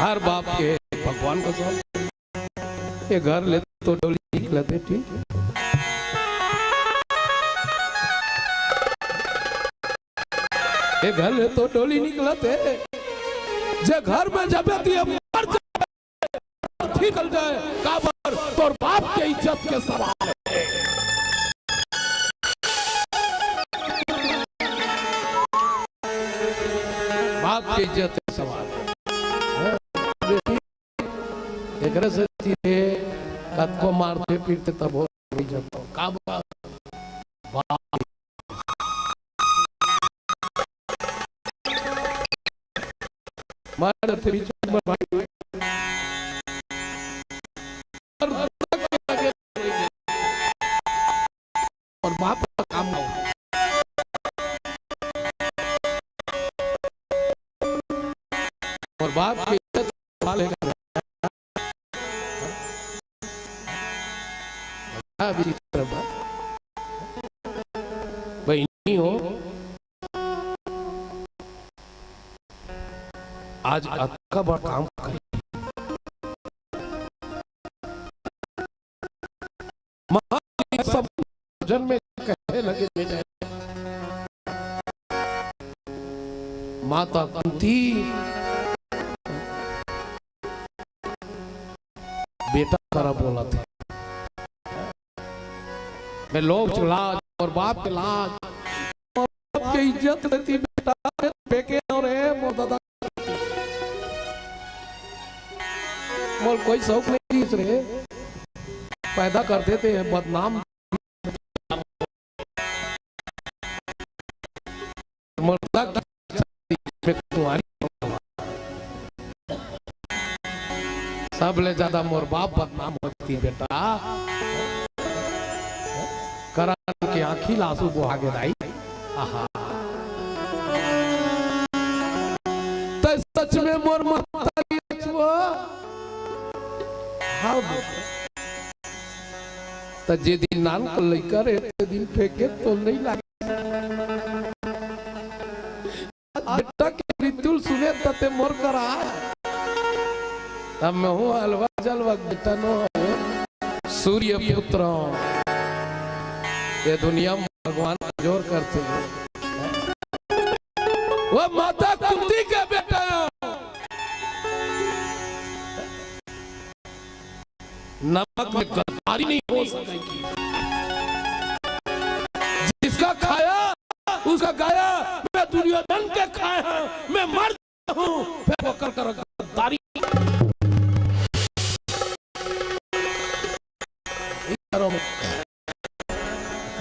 हर बाप के भगवान का सवाल, ये घर ले तो डोली निकलते ठीक, ये घर ले तो डोली निकलते, जे घर में जब मर जाए निकल जाए काबर तो बाप के इज्जत के सवाल है। बाप की इज्जत के सवाल है। एक से कद को मारते पीटते तब हो इज्जत काबर बाप मार तेरी इज्जत में भाई और बाप का काम हो और बाप की इज्जत वाले बहनी हो आज का बड़ा काम करी सब जन में कहने लगे बेटे माता कुंती बेटा करा बोला था मैं लोग लाज और बाप के लाज और बाप की इज्जत देती बेटा फेंके और मोर दादा मोल कोई शौक नहीं इस रे पैदा कर देते हैं बदनाम मर्दा तुम्हारी सब ले ज्यादा मोर बाप बदनाम होती बेटा करण के आंखी लासू को आगे दाई आहा तो सच में मोर माता हाँ तो जे दिन नान को लेकर ते दिन फेंके तो नहीं लगे बेटा के मृत्यु सुने तते मोर करा तब मैं हूँ अलवा जलवा बेटा नो सूर्य पुत्र ये दुनिया में भगवान जोर करते हैं वो माता कुंती के बेटा नमक में गद्दारी नहीं हो सकेगी जिसका खाया उसका गाया मैं दुर्योधन के खाया मैं मर हूँ फिर वो कर गद्दारी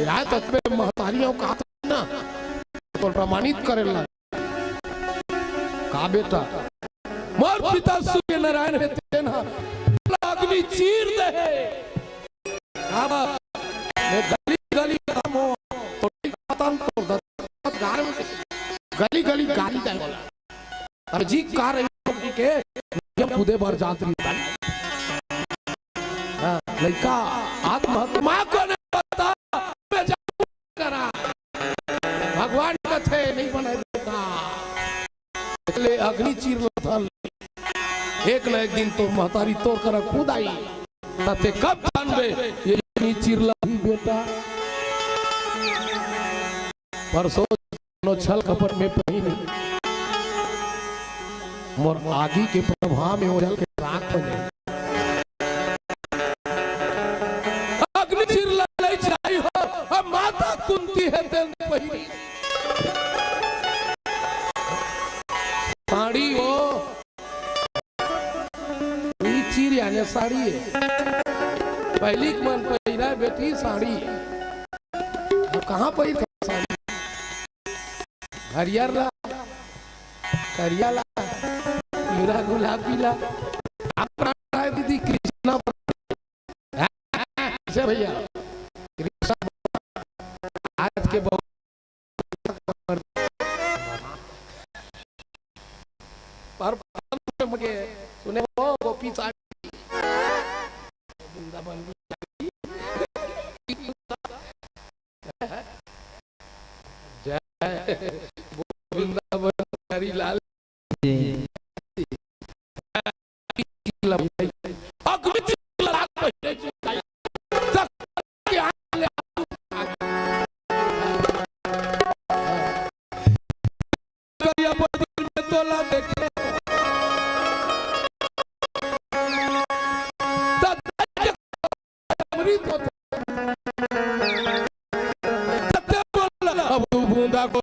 राय तत्व महतारियों का ना तो प्रमाणित करेला का बेटा मोर पिता सूर्य नारायण रहते ना अग्नि चीर दे मैं गली गली काम हो तो घर में गली गली गाली दे बोला और जी कार रही के जब खुदे भर जात रही लड़का आत्महत्या को नहीं पता मैं करा भगवान का थे नहीं बना देता इसलिए अग्नि चीर था एक न एक दिन तो महतारी तोड़ कर खुद आई ताते कब जानबे ये अग्नि चीरला ही बेटा परसों नो छल कपट में पही नहीं मोर आदि के प्रभाव में हो जल के राख हो जाए अग्नि चीरला ले जाई हो अब माता कुंती है तेन पही साड़ी हो यानी साड़ी है पहली मन पहिरा बेटी साड़ी तो कहाँ पहिर साड़ी हरियर ला करिया ला पीला गुलाबी ला दीदी कृष्णा भैया कृष्णा आज के बहुत सुने हो गोपी साड़ी वृंदावन हरी लाल निकला अग्नि चिर लाग पहिले तक के आले करिया पर में तोला देखे अमृत होता सत्य बोला अब तू बूंदा को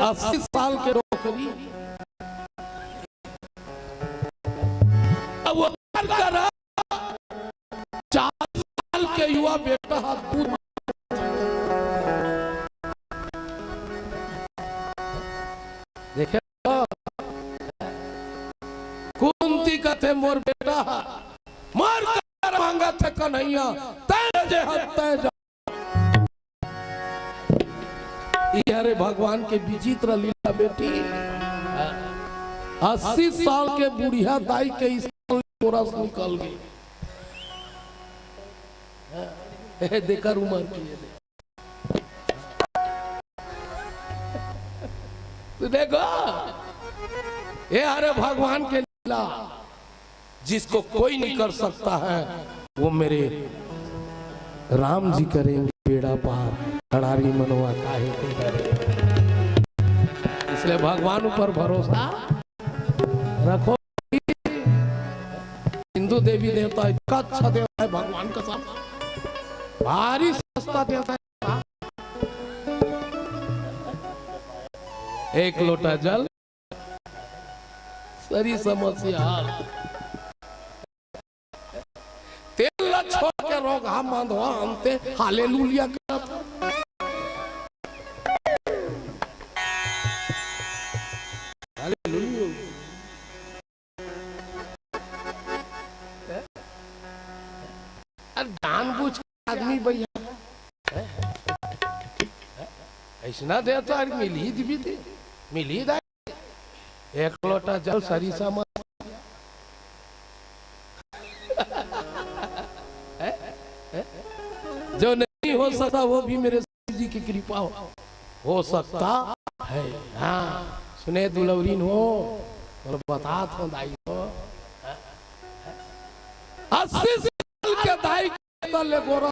अस्सी साल के नौकरी अब वो कर 4 साल के युवा बेटा दूध देखे कुंती का थे मोर बेटा मार कर मांगा थे कन्हैया तय जे हत्या जा अरे भगवान के विचित्र लीला बेटी 80 साल के बुढ़िया दाई के इस कोरस निकल गई देखकर उम्र की तो देखो ये अरे भगवान के लीला जिसको कोई नहीं कर सकता है वो मेरे राम जी करेंगे बेड़ा पार खड़ारी मनवा काहे को डरे। इसलिए भगवान ऊपर भरोसा रखो। हिंदू देवी देवता इतना अच्छा देवता है भगवान का सामने भारी सस्ता देवता है। एक लोटा जल सारी समस्या तेल छोड़ के रोग हम बांधवा हमते हालेलुया करत हालेलुया। अरे जानबूझ के आदमी भैया ऐसा दे तो अरे मिली भी दे मिली दे एक लोटा जल सारी समस्या जो नहीं हो सकता वो भी मेरे जी की कृपा हो सकता है। हाँ सुने दुलौरीन हो और बता तो दाई हो 80 साल के दाई के गोरा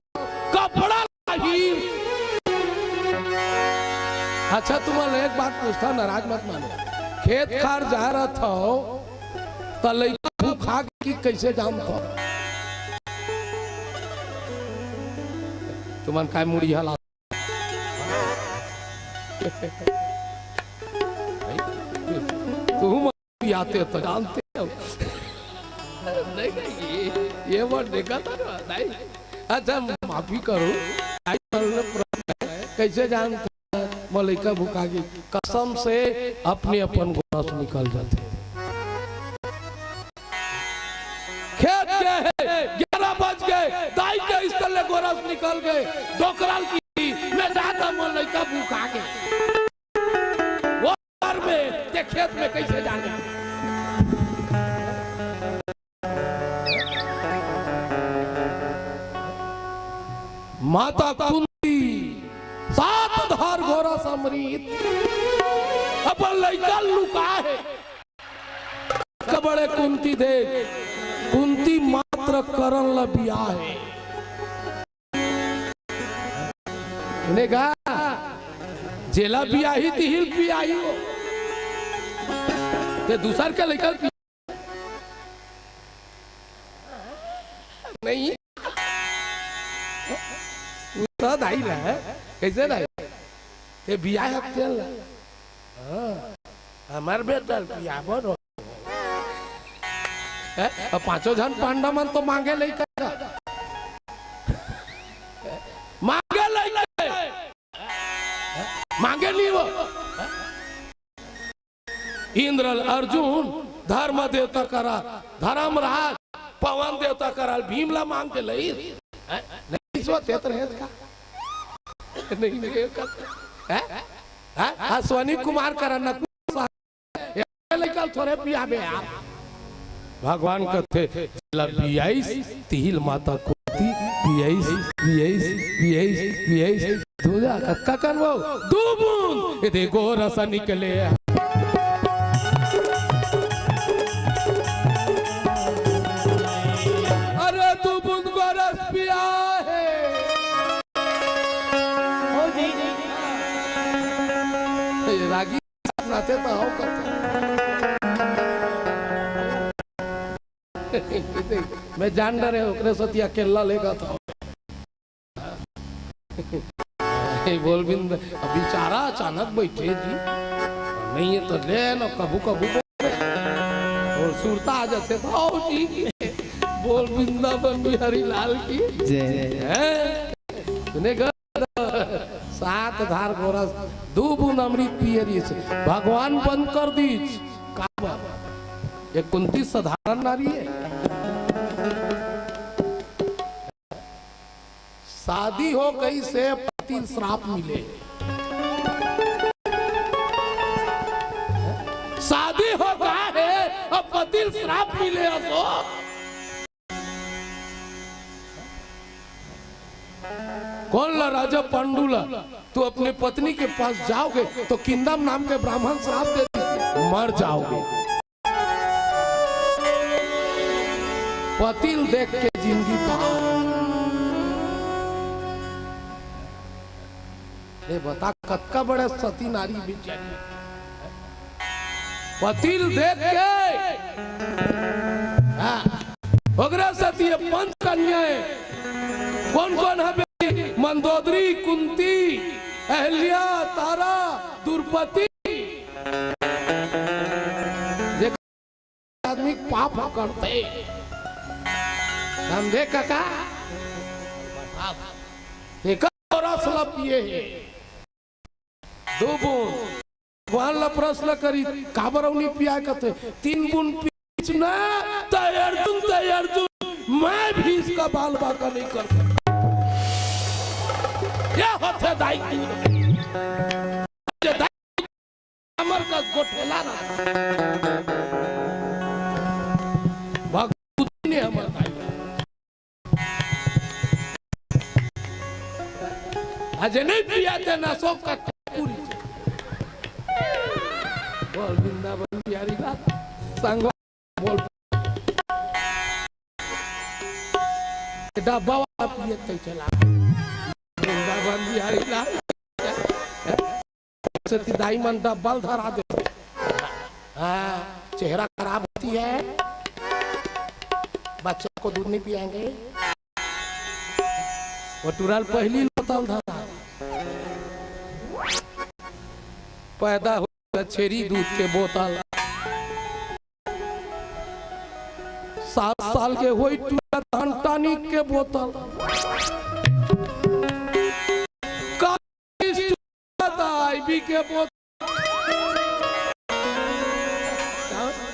कपड़ा नहीं। अच्छा तुम्हारे एक बात पूछता नाराज मत मानो खेत खार जा रहा था तो लड़का भूखा की कैसे जाम था तुमन काय मुड़ी हला तुम आते तो जानते हो नहीं ये वर्ड देखा था ना नहीं। अच्छा माफी करो कैसे जानते मलिका भूखा की कसम से अपने अपन गोरा से निकल जाते खेत गए 11 बज गए दाई के इस तरह गोरा से निकल गए डोकराल की मैं जाता मलिका भूखा के वो घर में ते खेत में कैसे जाने माता कुंती 7 धार घोड़ा समरीत अपन लड़का लुका है कबड़े कुंती देख कुंती मात्र करन ला बिया है जेला बियाही तिहिल बियाही हो ते दूसर के लड़का नहीं तो दाई रहा कैसे दाई ते बियाह हत्या हमार बेटा बियाह बनो पांचों जन पांडा मन तो मांगे नहीं कर मांगे नहीं वो इंद्र अर्जुन धर्म देवता करा धर्मराज पवन देवता करा भीमला मांग के लई नहीं सो तेतर है का नहीं का स्वनी कुमार करा न लेकर थोड़े पियाबे यार। भगवान कहते पियाईस तिल माता कोती पियाईस पियाईस पियाईस पियाईस दूधा कत्का करवो दो बूंद ये देखो रसा निकले। अरे दो बूंद को रस पिया है ओ जी रागी नाते तो हो करते मैं जान रहे ओकरे सती अकेला लेगा था बोल बिंद बेचारा अचानक बैठे जी नहीं है तो ले न कबू कबू और सुरता आ जाते था जी बोल वृंदावन बिहारी लाल की जय। 7 धार गोरस 2 बूंद अमृत पिए से भगवान बंद कर दीज। ये कुंती साधारण नारी है। शादी हो गई से पति श्राप मिले। शादी हो गया है अब पति श्राप मिले। असो कौन ला राजा पांडुला तू अपने पत्नी के पास जाओगे तो किंदम नाम के ब्राह्मण श्राप दे मर जाओगे। पतिल देख के जिंदगी पार। बता कतका बड़े सती नारी बेचारी पतिल देख के बगरा सती पंच कन्याएं कौन कौन है? मंदोदरी कुंती अहल्या तारा द्रौपदी। आदमी पाप करते समझे काका पिए 2 बूंद भगवान ला प्रश्न करी काबरौनी पिया कहते 3 बूंद पीछ ना तैयार मैं भी इसका बाल बाका नहीं कर सकता। क्या होते दाई अमर का गोठेला ना भगवती ने हमर दाई आज नहीं पिया थे ना सब का पूरी बोल वृंदावन बिहारी का संग बोल डब्बा पिए तो चला वृंदावन बिहारी का सती दाई मन डब्बल धरा दे। हाँ चेहरा खराब होती है बच्चे को दूध नहीं पिएंगे वो टुराल पहली बोतल धरा पैदा हो छेरी दूध के बोतल 7 साल के हो टॉनिक के बोतल आईबी के बोतल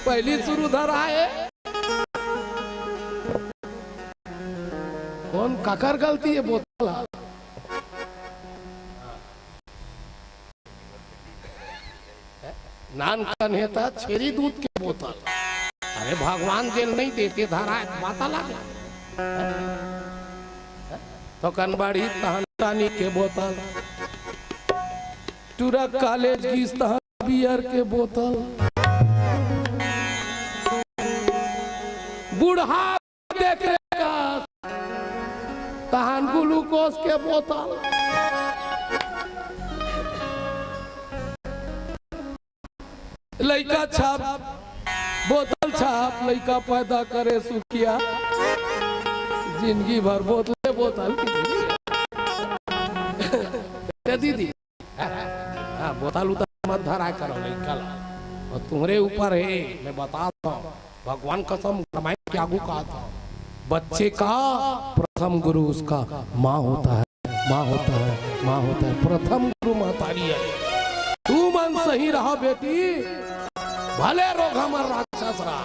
पहली शुरू धरा है। कौन काकर गलती है बोतल नान का नेता छेरी दूध के बोतल। अरे भगवान जेल नहीं देते धारा माता लगे तो कनबाड़ी तहनी के बोतल टूरा कॉलेज की बियर के बोतल बूढ़ा देख रहेगा तहन ग्लूकोज के बोतल लड़का छाप बोतल छाप लड़का पैदा करे सुखिया जिंदगी भर बोतल दीदी बोतल उतर मत धरा करो लड़का और तुम्हारे ऊपर है। मैं बताता हूँ भगवान कसम कमाई के आगू कहा था बच्चे का प्रथम गुरु उसका माँ होता है प्रथम गुरु मातारी है। तू मन सही रहा बेटी भले रोग हमार राक्षस रहा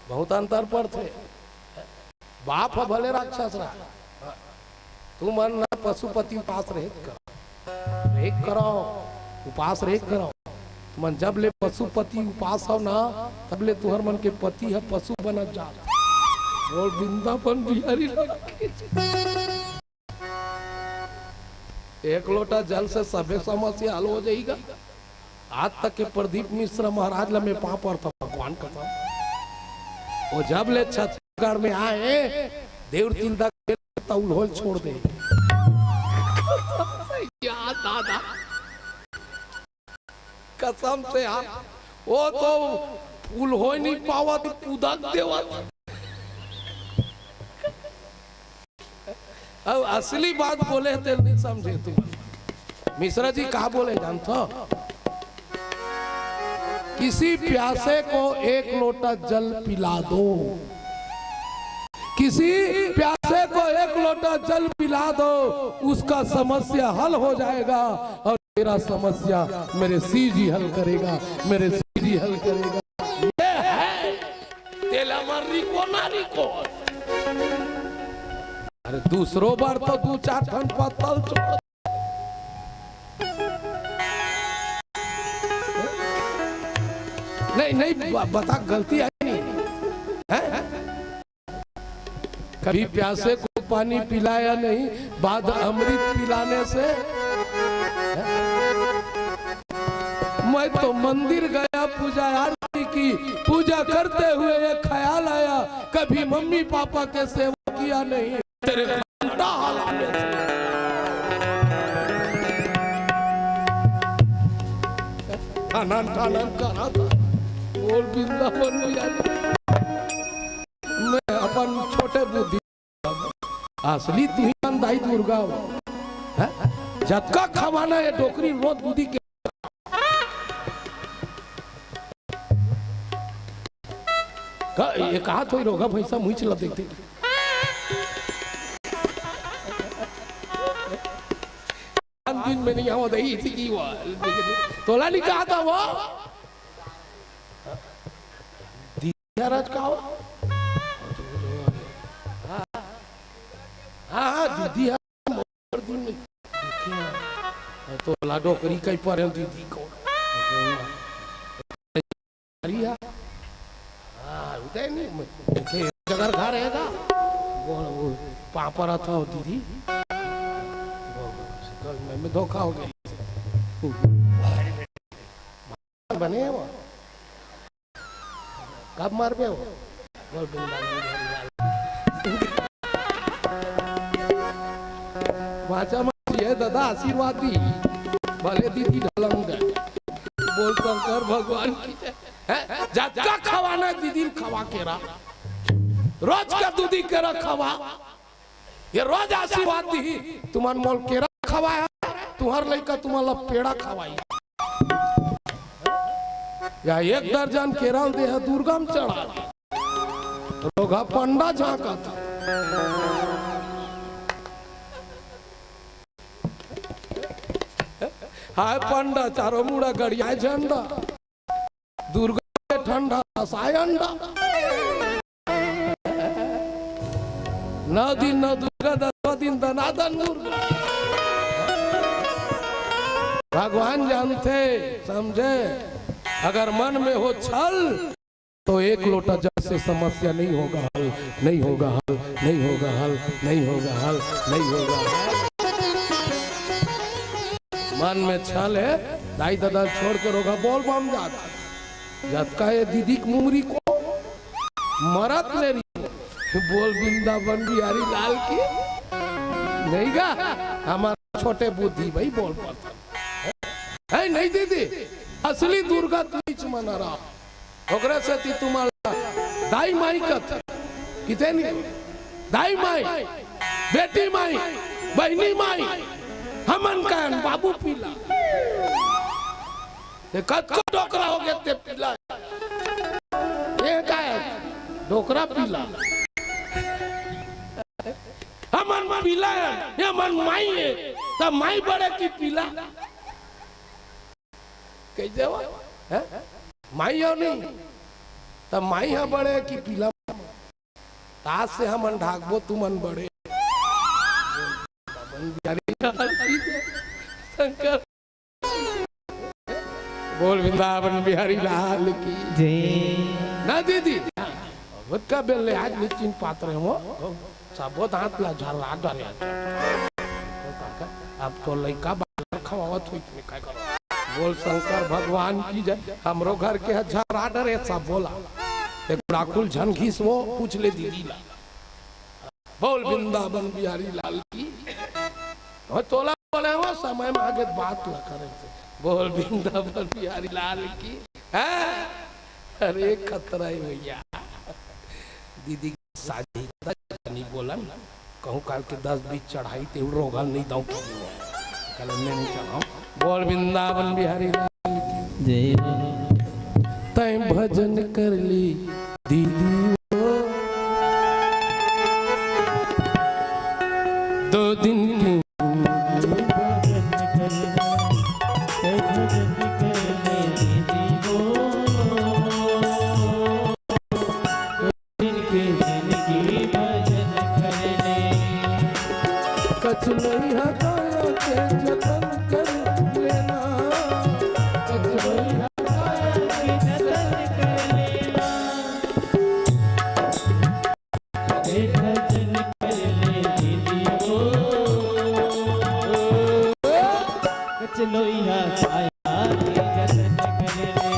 बहुत अंतर पर थे बाप भले राक्षस रहा तू मन न पशुपति पास रहित करो उपास रे करो मन जब ले पशुपति उपास हो ना तब ले तुहर मन के पति है पशु बनत जा बोल वृंदावन बिहारी एक लोटा जल से सभे समस्या हल हो जाएगा। आज तक के प्रदीप मिश्र महाराज लमे पापड़ था भगवान का था वो जब ले छत्तीसगढ़ में आए देवर चिंता तौल होल छोड़ दे दादा कसम से वो तो फूल हो नहीं पावा तो पूदक देवा। अब असली बात बोले थे नहीं समझे तुम। मिश्रा जी कहा बोले जानते हो किसी प्यासे को एक लोटा जल पिला दो, किसी प्यासे को एक लोटा जल पिला दो उसका समस्या हल हो जाएगा और मेरा समस्या मेरे सी जी हल करेगा, मेरे सी जी हल करेगा। ये है तेला मर्री को नारी को। अरे दूसरों बार तो 2-4 ठन पत्तल छोड़ नहीं बता गलती है नहीं है? कभी प्यासे को पानी पिलाया नहीं बाद अमृत पिलाने से मैं तो मंदिर गया पूजा आरती की पूजा करते हुए एक ख्याल आया कभी मम्मी पापा के सेवा किया नहीं तेरे घंटा हालाने से आनंद करा था बोल वृंदावन मैं अपन छोटे बुद्धि असली तू ही अंधाई दुर्गा झटका खवाना ये डोकरी रोज दूधी के एक हाथ हो रोगा भैंसा मुझ चला देखते दिन में नहीं आवा दही थी की वो तोला नहीं कहा था वो दीदी का हाँ दीदी तो लाडो करी कई पर दीदी को उदय नहीं जगह खा रहेगा पापड़ था दीदी में धोखा हो गई बने वो कब मार पे वो ये दादा आशीर्वाद दी भले दीदी ढलंग बोल शंकर भगवान की जगह खवाना दीदी खवा के रहा रोज का दूधी के रहा खवा ये रोज आशीर्वाद दी तुम्हार मोल केरा खवाया तुम्हार लड़का तुम्हारा पेड़ा खवाई या 1 दर्जन केरा दे दुर्गा में चढ़ा रोगा पंडा झांका था हाय पंडा चारों मुड़ा गड़िया झंडा दुर्गा ठंडा साय अंडा 9 दिन न दुर्गा 10 दिन दनादन दुर्गा भगवान जानते समझे अगर मन में हो छल तो 1 लोटा जल से समस्या नहीं होगा हल नहीं होगा हल नहीं होगा हल नहीं होगा हल नहीं होगा हल। मन में छल है दाई दादा छोड़ के रोगा बोल बम जाता जब ये दीदी की मुमरी को मरत ले रही बोल वृंदावन बिहारी लाल की नहीं गा हमारा छोटे बुद्धि भाई बोल पाता है नहीं दीदी असली दुर्गा तुझ मना रहा ओकरा से ती तुम्हारा दाई माई कत किते नहीं दाई माई बेटी माई बहनी माई हमन का बाबू पीला कद को डोकरा हो गए ते पीला ये का है डोकरा पीला हमन पीला है ये मन माई है तब माई बड़े की पीला कैसे हुआ है माई हो नहीं तब माई है बड़े की पीला ताज से हमन ढाकबो तुमन बड़े शंकर बोल वृंदावन बिहारी लाल की जय। ना दीदी वोदका बेले आज निश्चिंत पात्र हो सबोत हाथ ला झाला डरे अब तो लइका बाल खवावत हुई में काय करो बोल शंकर भगवान की जय हमरो घर के हजार डरे सब बोला एक राकुल झनखीस वो पूछ ले दीदी ला बोल वृंदावन बिहारी लाल की हो तोला बोले वो समय में आगे बात ना करे बोल वृंदावन बिहारी लाल की है अरे खतरा ही भैया दीदी साजी नहीं बोला ना कहूँ काल के 10-20 चढ़ाई ते रोगल नहीं दाऊ कल मैं नहीं चढ़ाऊं बोल वृंदावन बिहारी लाल की जय। तय भजन कर ली दीदी वो 2 दिन की कछ नहीं हटाया के जतन कर लेना कछ नहीं हटाया के जतन कर लेना हे भजन कर ले दीदी वो चलो यहाँ पाया के जतन कर ले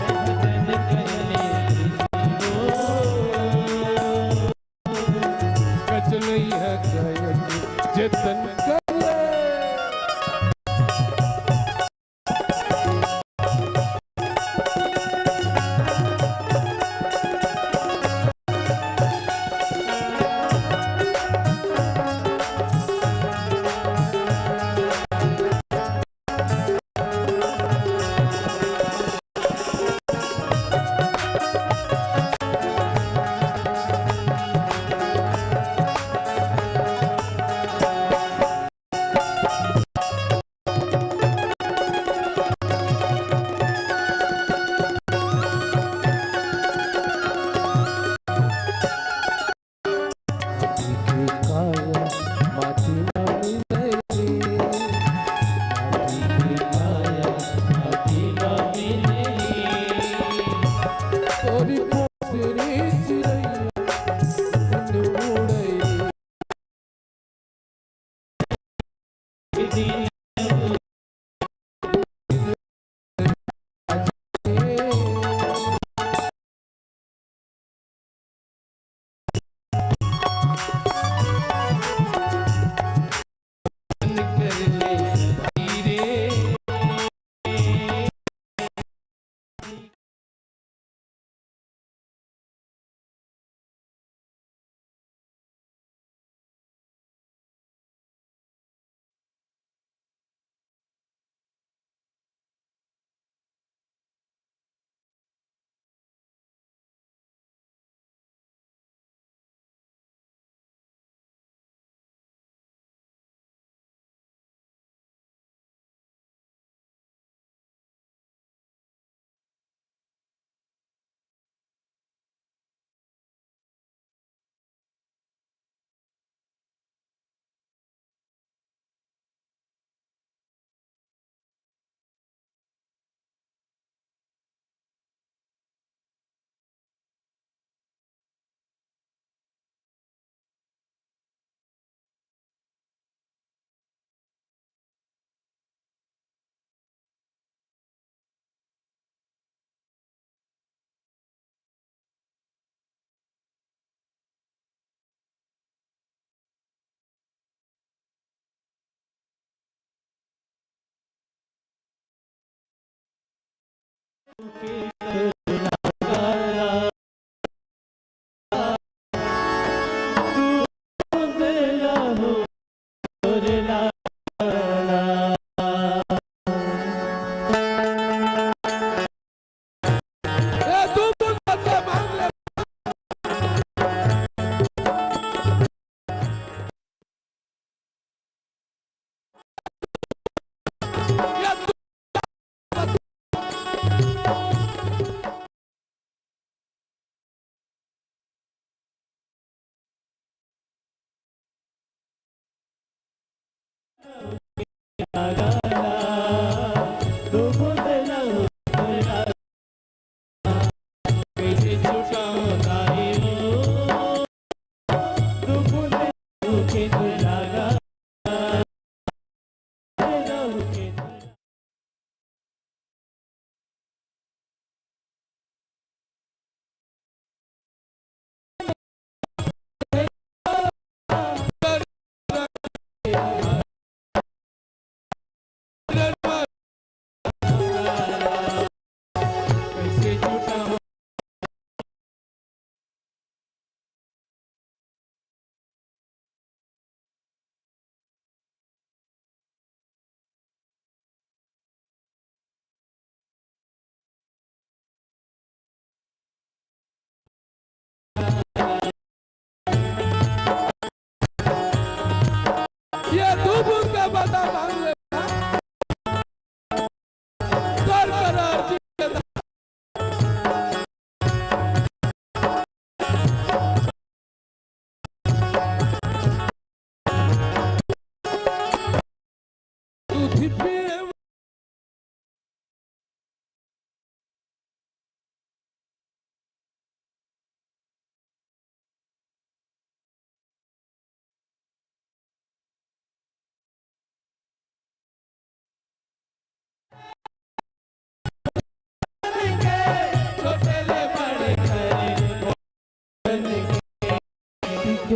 भजन कर ले दीदी वो कछ नहीं हटाया के जतन कर ले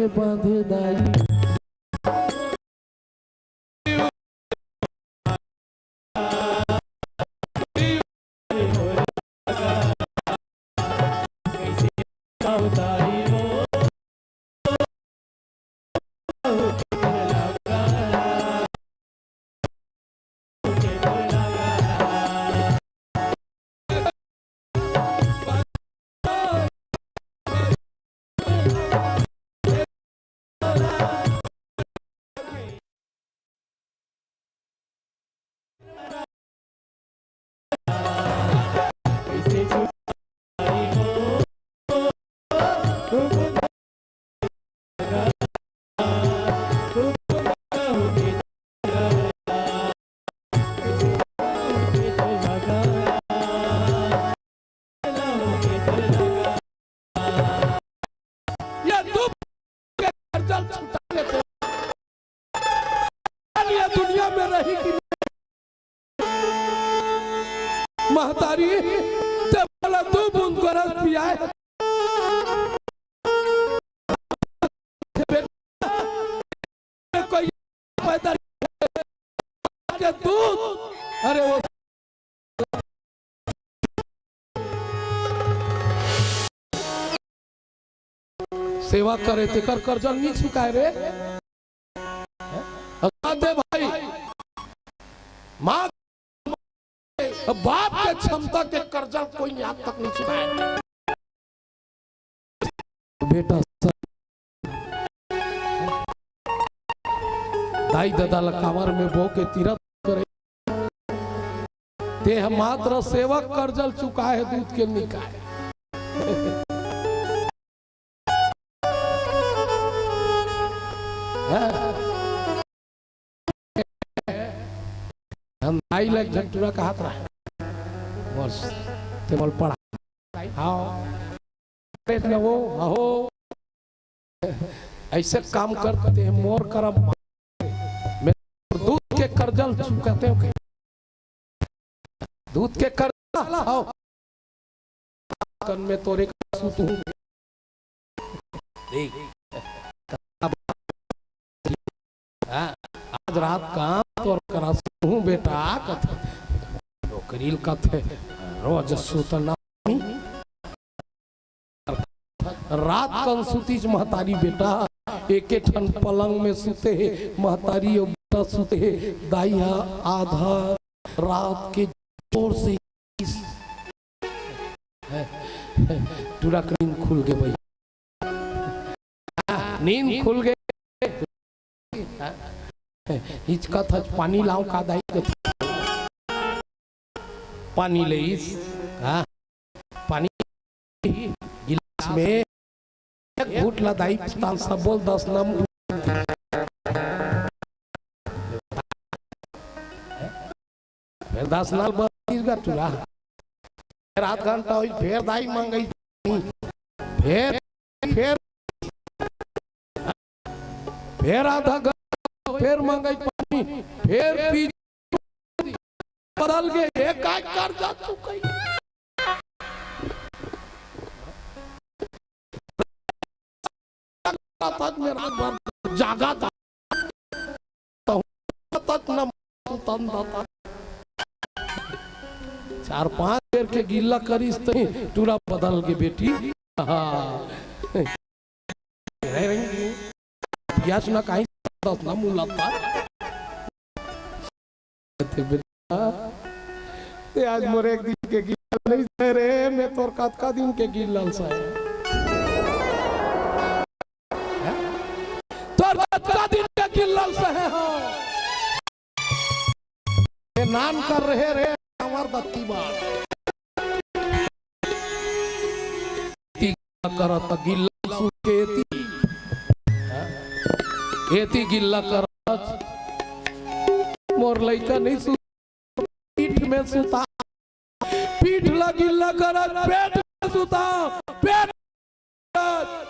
के बांधे दाई दुनिया में रही कि महतारी ते बोला तू बूंद गरज पियाए कोई पैदा के दूध अरे वो सेवा करे ते कर कर्जा नहीं चुकाए रे दे भाई माँ बाप के क्षमता के कर्जा कोई यहाँ तक नहीं चुकाए बेटा दाई दादा कांवर में बो के तीरथ करे ते मात्र सेवक कर्जल चुकाए दूध के निकाय आई लग झंटूरा का हाथ रहा बस ते बोल पढ़ा आओ पेट में वो आहो ऐसे काम करते हैं मोर करम में दूध के कर्जल चुकाते हो दूध के कर्जल आओ कन में तोरे का सूतू देख आज रात काम तो करा हूँ बेटा कथे नौकरील कथे रोज सुतना रात कन सुतीज महतारी बेटा एक ठन पलंग में सुते महतारी और बेटा सुते दाइया आधा रात के जोर से पूरा नींद खुल गए भाई नींद खुल गए हिचका था पानी लाऊं का दाई पानी ले इस हाँ पानी गिलास में एक घूट ला दाई तान सब बोल 10 नम फिर 10 नाल बस गा तुला फिर आध घंटा हुई फिर दाई मांगई फिर फिर फिर आधा फिर मंगाई पानी फिर पी बदल गए एक कर जा चुका मेरा बार जागा था तक न था 4-5 देर के गिल्ला करीस तो टूरा बदल के बेटी हाँ यश ना कहीं ना मुलाता ते आज मोर एक दिन के गिल्ला नहीं सह रे मैं तोर का दिन के गिल्ला सह तोर का दिन के गिल्ला सह हो ये नाम कर रहे रे हमार दत्ती बात ती करत गिल्ला सुकेती एती गिल्ला करत मोर लइका नहीं सु पीठ में सुता पीठ ला गिल्ला करत पेट में सुता पेट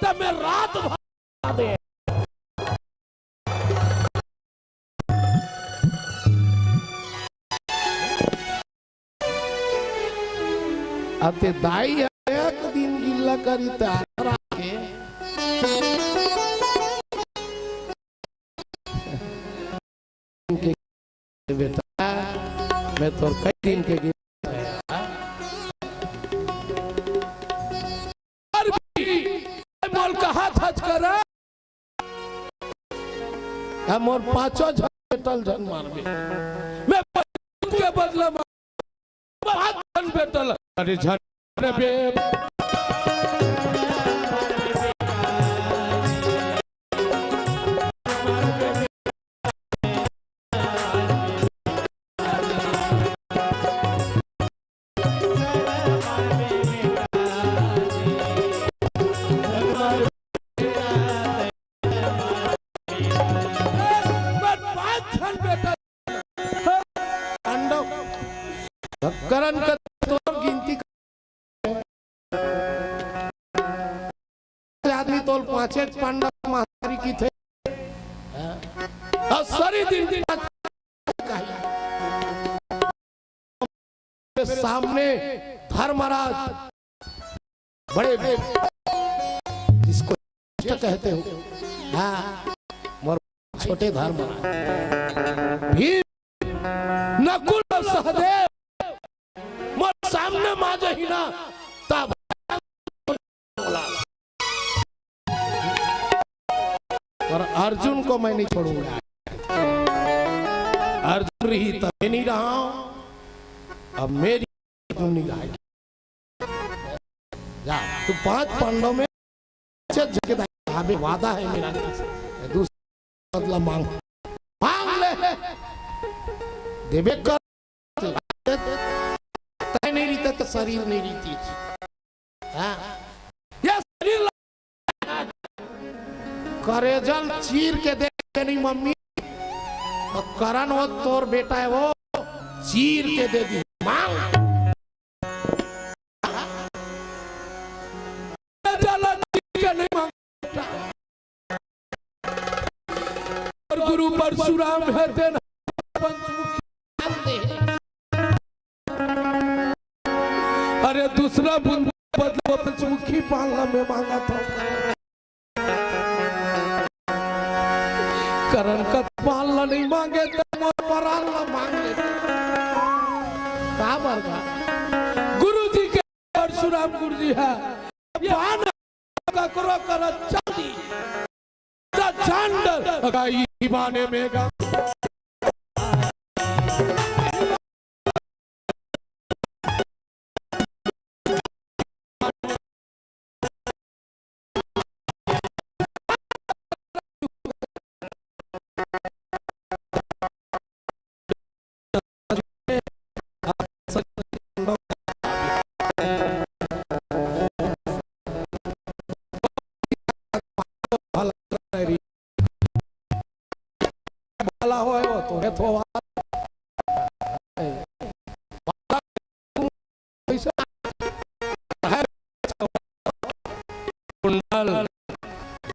तब मैं रात भर दे अते दाई एक दिन गिल्ला करी तारा के बेटा मैं तो कई दिन के गिर बोल कहा था करा हम और पांचों झन बेटल झन मारबे मैं के बदला पांच झन बेटल अरे झन रे बे करण का तो गिनती आदमी तो पांचे पांडव महारी की थे और सारी दिन सामने धर्मराज बड़े जिसको कहते हो हाँ छोटे धर्मराज भी नकुल और सहदेव सामने माँ ही ना तब और अर्जुन को मैं नहीं छोड़ूंगा अर्जुन रही तब मैं नहीं रहा अब मेरी नहीं रहा जा तू पांच पांडव में वादा है मेरा दूसरा बदला मांग ले देवे कर नहीं रीता तो शरीर नहीं रीती ये शरीर करेजल चीर के दे नहीं मम्मी तो करण वो तोर बेटा है वो चीर के दे दी मांग नहीं मांग और गुरु परशुराम है तेना अरे दूसरा बदला पंचमुखी पालना में मांगा था करण का पालना नहीं मांगे तो परालना मांग ले गुरु जी के परशुराम गुरु जी है करो कर चांदी दीवाने में गा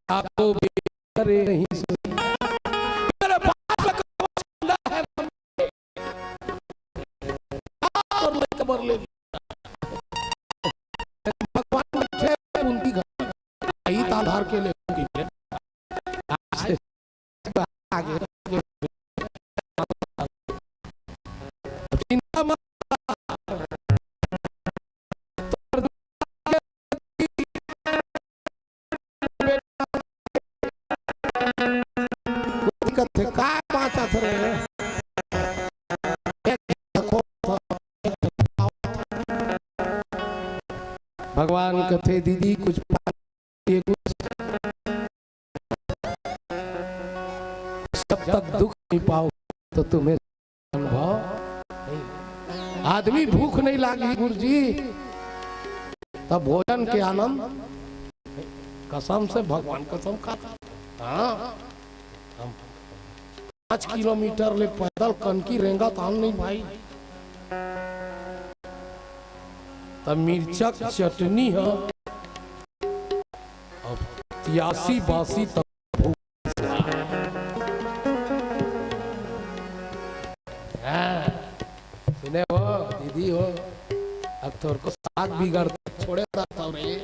आपको भी करे नहीं मेरे खबर ले भगवान उनकी आधार के लिए आगे भगवान कथे दीदी कुछ जब तक दुख नहीं पाओ तो तुम्हें अनुभव आदमी भूख नहीं लागी गुरुजी तब भोजन के आनंद कसम से भगवान कसम खाता हाँ 5 किलोमीटर ले पैदल कनकी रेंगा तान नहीं भाई तब मिर्चक चटनी है अब 83-82 तक सुने हो दीदी हो अब तो को साग बिगड़ छोड़े था रे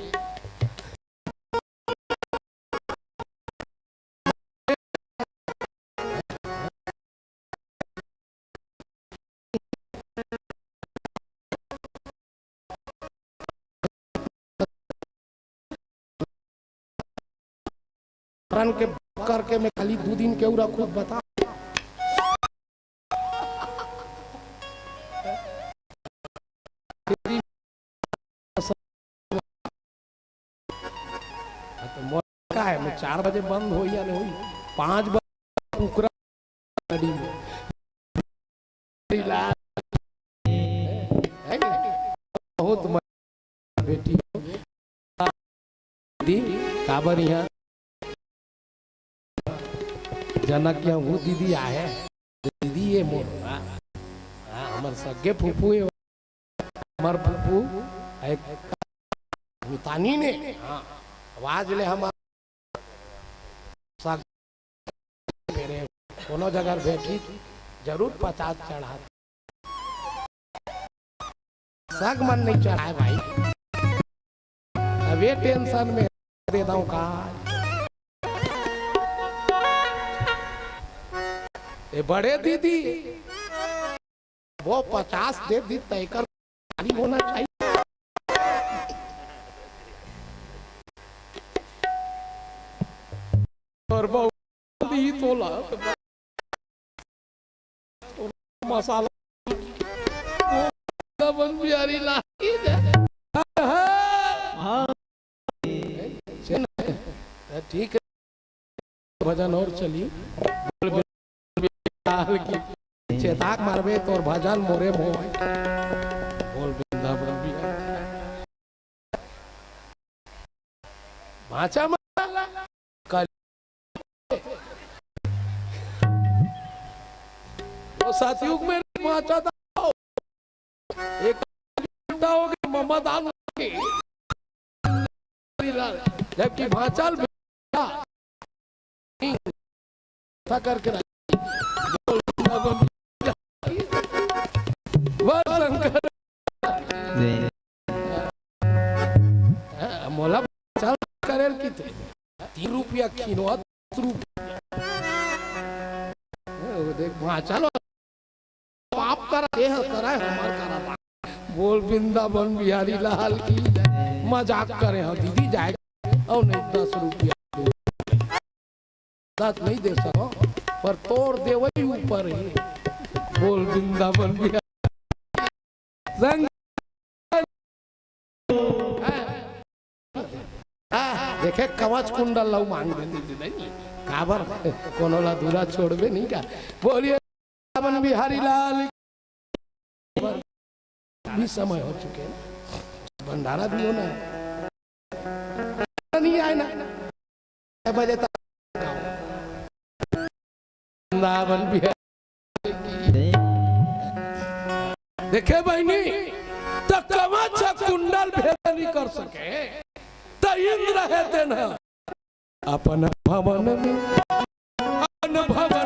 रन के करके मैं खाली 2 दिन के उरा खुद बता तो का है मैं 4 बजे बंद हो या नहीं हुई 5 बजे कुकरा नदी में बहुत बेटी काबर यहाँ जनक यहाँ वो दीदी आए दीदी ये मोर हमारे सगे फूफू हमार फूफू मितानी ने आवाज ले हम कोनो जगह बैठी जरूर 50 चढ़ा सग मन नहीं चढ़ाए भाई अब ये टेंशन में देता हूँ कहा ये बड़े दीदी वो 50 दे दी तय कर होना चाहिए और बहुत दी तोला मसाला बन बिहारी लागी ठीक है भजन और चली चेताक मारबे तो भजन मोरे मोह बोल वृंदावन भाषा साथियों में भाषा था एक मोहम्मद आलम जबकि भाषाल करके मोला करेल की 3 रुपया किलो देख चलो पाप करा हमार करा बोल वृंदावन बिहारी लाल की मजाक करे हाँ दीदी जाएगा और नहीं 10 रुपया नहीं दे सको पर तोड़ दे वही ऊपर है बोल वृंदावन बिहारी देखे कवच कुंडल लव मांग देती नहीं काबर कोनो ला दूरा छोड़बे नहीं का बोलिए वृंदावन बिहारी लाल भी समय हो चुके हैं भंडारा भी होना नहीं आए ना बजे तक वृंदावन बिहारी देखे बहनी तो कवच कुंडल भेद नहीं कर सके तो इंद्र है तेना अपन भवन में भवन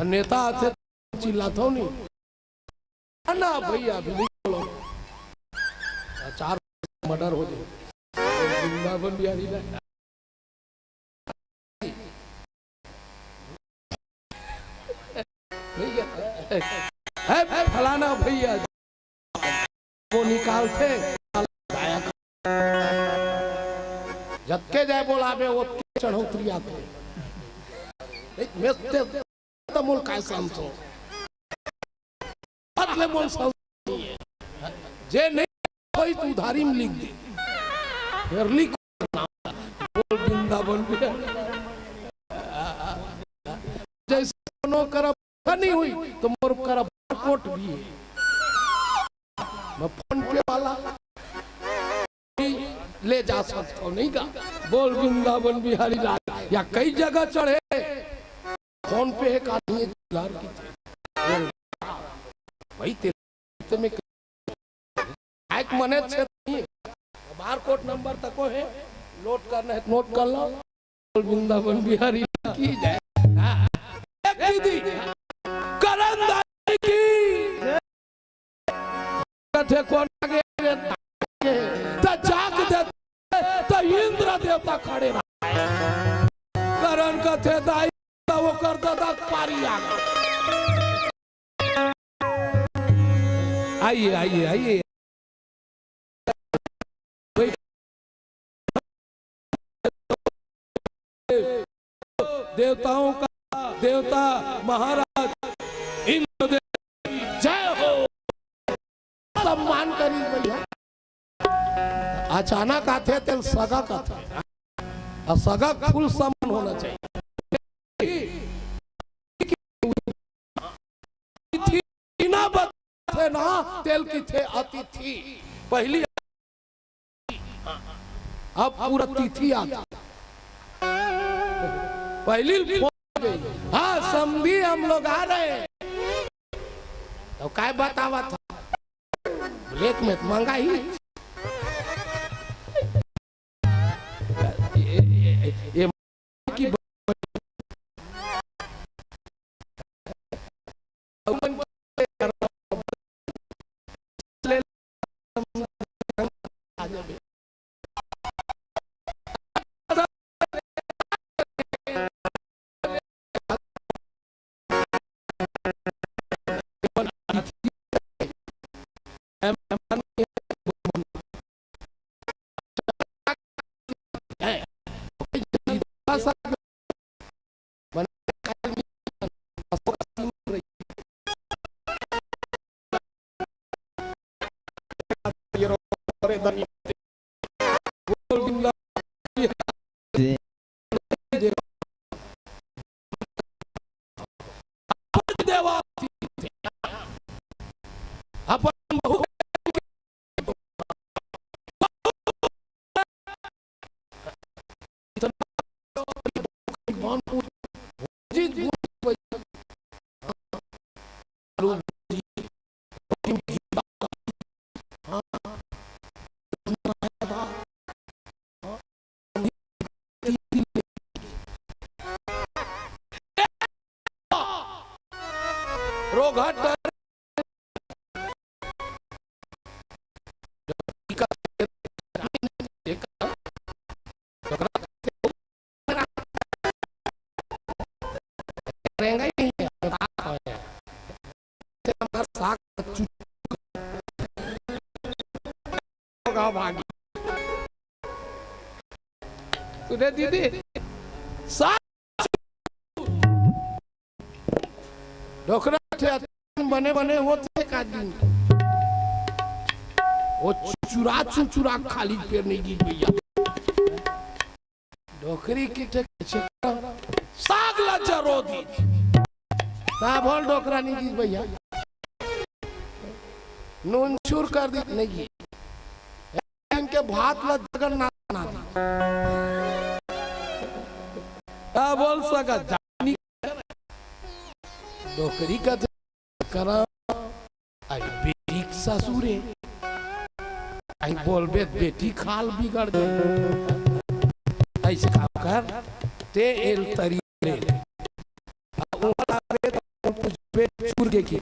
नेता थे चिल्लाता हूँ नहीं ना भैया अभी नहीं बोलो 4 मर्डर हो जाए वृंदावन बिहारी है फलाना भैया वो निकालते जबके जाए बोला वो चढ़ौतरी आते मूल काय सांसो बदले मूल सांसो जे नहीं कोई तू उधारी में लिख दे फिर लिख बोल वृंदावन तो मोर कर बारकोड भी है। मैं फोन पे वाला ले जा सकता हूँ नहीं का। बोल वृंदावन बिहारी लाल या कई जगह चढ़े फोन पे एक आदमी भाई तेरे में एक मने बारकोड नंबर तक है नोट करना है नोट कर लो। वृंदावन बिहारी की जय। एक दीदी करण दाई की कथे कौन आगे तो जाग दे तो इंद्र देवता खड़े रहे। करण कथे दाई वो कर दादा पारी आ गए। आइए आइए आइए देवताओं का देवता महाराज इंद्रदेव जय हो। सम्मान करी भैया। अचानक आते तेल सगा का था और सगा फुल सम्मान होना चाहिए। ना थे ना तेल की थे अतिथि पहली अब पूरा तिथि आता पहली हाँ समझी हम लोग आ रहे तो काय बतावा था ब्लैक में महंगाई ये की दीदी ढोकरा बने बने होते का दिन वो चुचुरा खाली पेड़ नहीं गिर भैया ढोकरी की साग लज्जा रो दी बोल ढोकरा नहीं गिर भैया नून चूर कर दी नहीं इनके भात लज्जा ना बोल सका जानी डोकरी का करा आई बेटी ससुरे आई बोल बेटी खाल बिगड़ दे ऐसे काम कर ते एल तरी ले पेट चूर के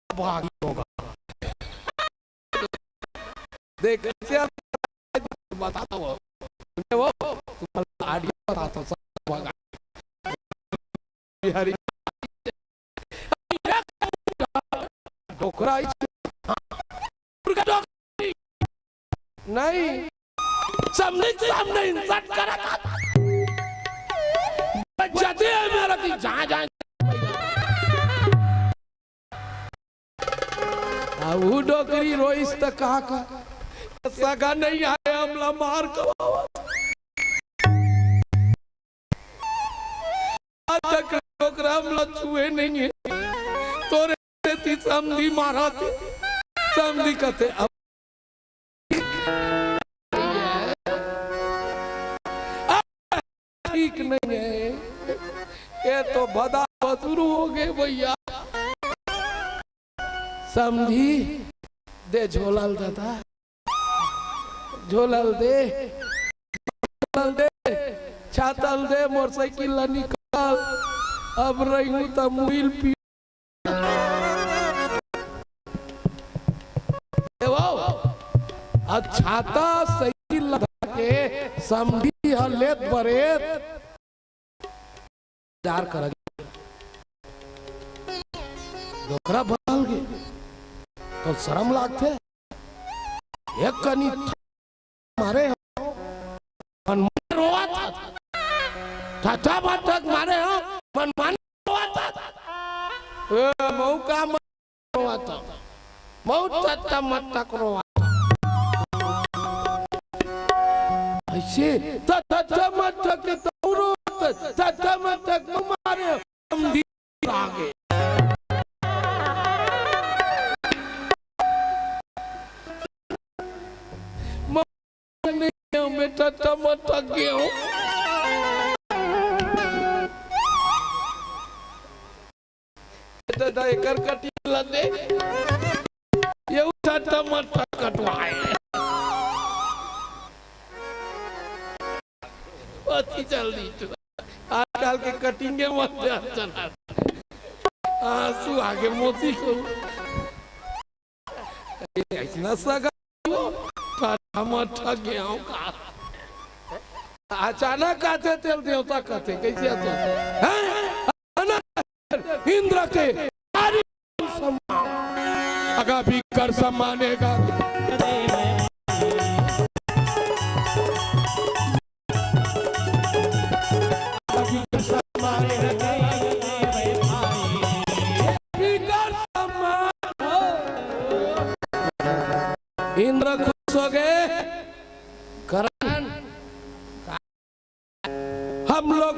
भागी होगा देख बताता हूँ वो आडियो बताता सब बिहारी ढोकरा नहीं सामने इंसर्ट करा था जाते हैं मेरा कि जहाँ वो डोकरी रोइस त कहा का सगा नहीं आए हमला मार कवावा आज तक डोकरा हमला छुए नहीं है तोरे ती समधी मारा थे समधी कहते अब ठीक नहीं है ये तो बदा शुरू हो गए भैया समझी दे झोलल दादा झोलल दे छातल दे मोटरसाइकिल निकाल अब रही तो मुइल पी छाता साइकिल लगा के समझी हलेत बरेत जार कर डोकरा बदल गए तो शर्म लागते एक कनी मारे मन रोआ था तक मारे हो मन रोआ था मौका रोआ था मौत मत रोआ ऐसे मत के तौरो मत मारे समझी आगे मैं टमट गया हूँ एकर कटी लदे ये टमट कटवाए अति जल्दी आजकल के कटिंगे मत चला आंसू आगे मोती को इतना सगा गया अचानक आते तेल देवता कहते कैसे इंद्र के अगा भी कर सम्मानेगा इंद्र खुश हो गए करण हम लोग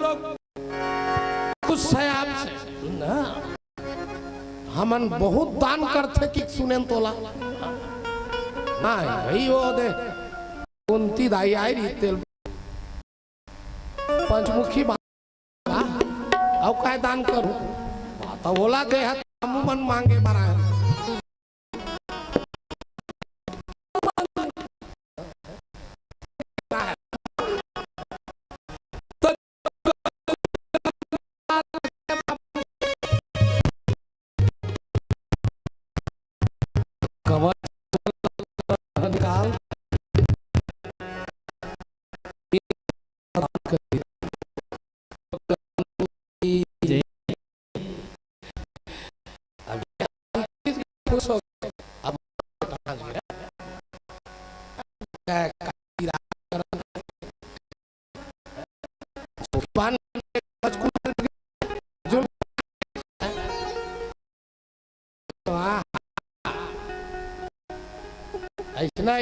खुश है आपसे ना हमन बहुत दान करते कि सुने तोला ना भाई वो दे कुंती दाई आई रही तेल पंचमुखी अब काय दान करूं तो बोला दे हम मन मांगे मारा है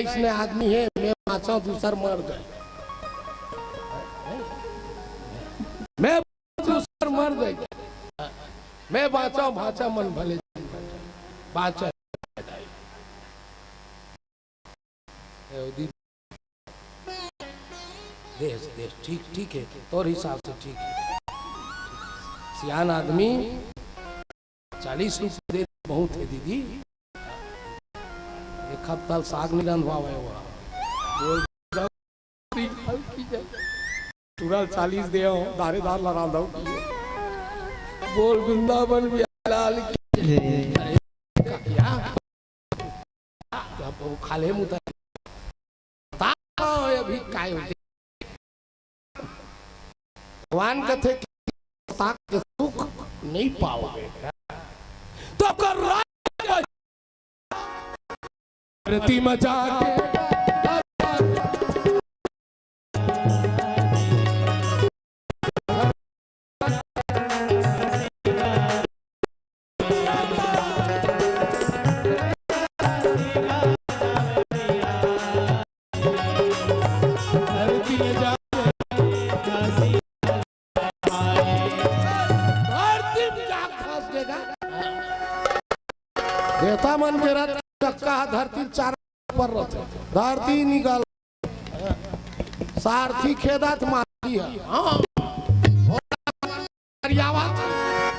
इसने आदमी है मैं बाँचा दूसर मर गए मैं दूसर मर गए मैं बाँचा भाचा मन भले बाँचा देश देश ठीक ठीक है तोर हिसाब से ठीक है सियान आदमी 40 रुपये दे बहुत है दीदी एक हफ्ता साग नहीं रंधवा तुरंत 40 दे दारेदार लड़ा दो बोल वृंदावन लाल खाले मुता अभी काय होते भगवान कथे के सुख नहीं पाओगे तो कर रती मचा के मिल जाए काशी आए। धरती में जाग धस देगा। देवता मन के रथ चक्का धरती चार पर रहते, धरती निकल सारथी खेदत माती है। हाँ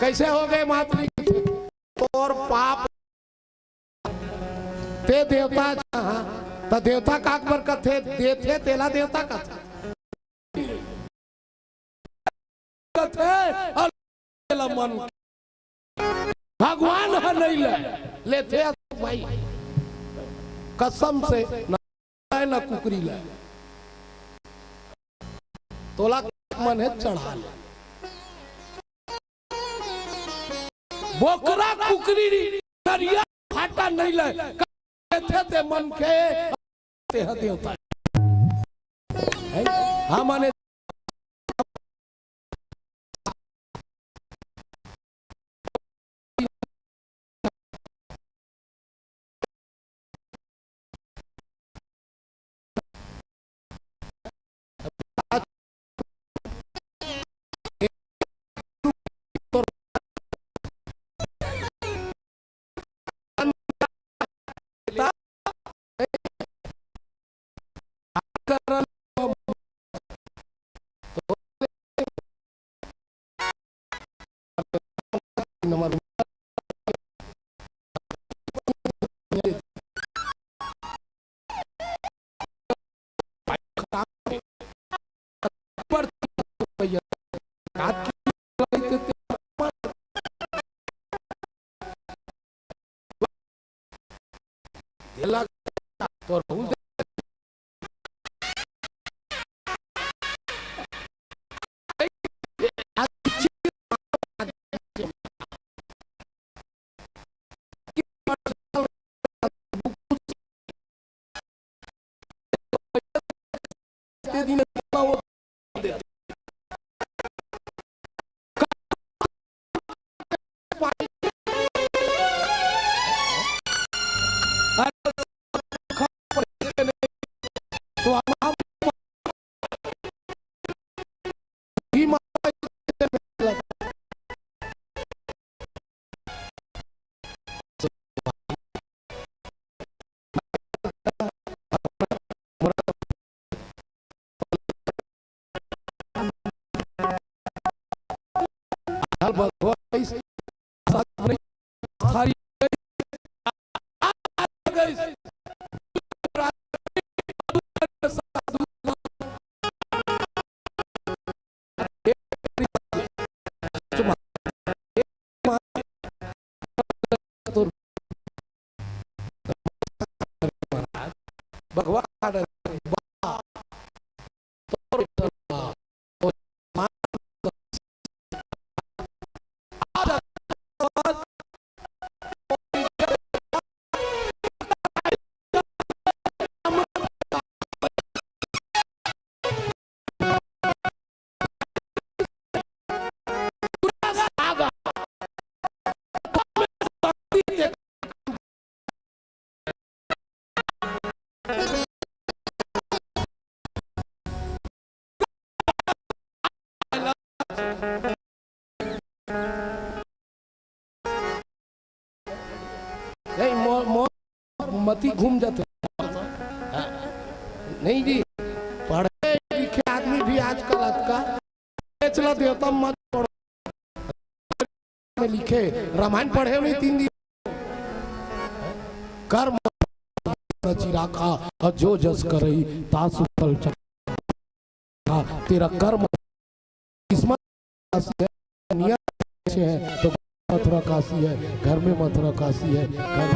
कैसे हो गए मातली और पाप ते देवता तो देवता का अकबर कथे देथे तेला देवता कथे मन भगवान है नहीं लेते भाई कसम से न कुकरी ले तोला मन है चढ़ा ले बोकरा कुकरी नरिया फाटा नहीं ले थे मन के देवता हाँ माने भगवान मती घूम जाते नहीं जी। पढ़े लिखे आदमी भी आजकल चला देवता मत पढ़ो लिखे रामायण पढ़े नहीं 3 दिन कर्म चिराखा और जो जस करई तासु फल तेरा कर्म किस्मत है तो मथुरा काशी है, घर में मथुरा काशी है, घर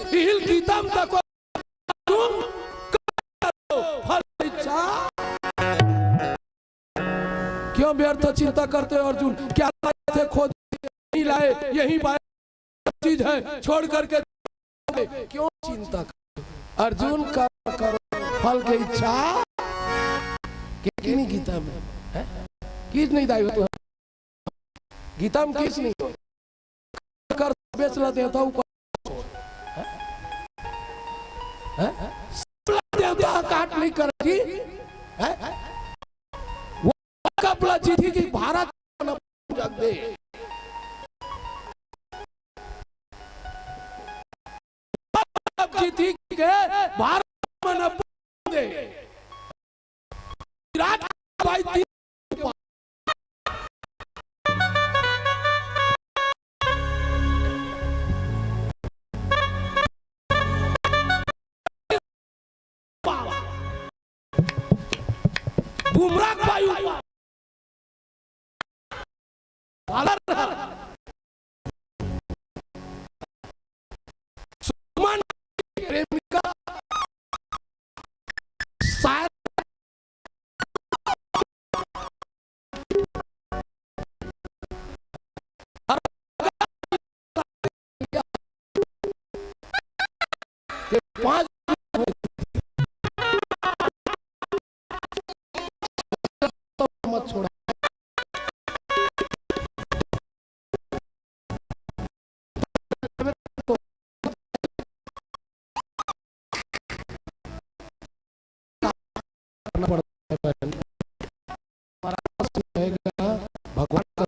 हिल गीतम तक तुम फल इच्छा क्यों व्यर्थ चिंता करते हो अर्जुन? क्या थे खोज नहीं लाए, यही बात चीज है छोड़ करके क्यों चिंता करते अर्जुन? करो फल की इच्छा नहीं गीता में है? किस नहीं दाई तो गीता में किस नहीं कर बेच लेते हैं तो नहीं करेगी वो कपड़ा जीती कि भारत जग दे जीती के भारत में दे विराट भाई बुमराह वायु सुमन प्रेमिका शायद पांच मत छोड़ा भगवान का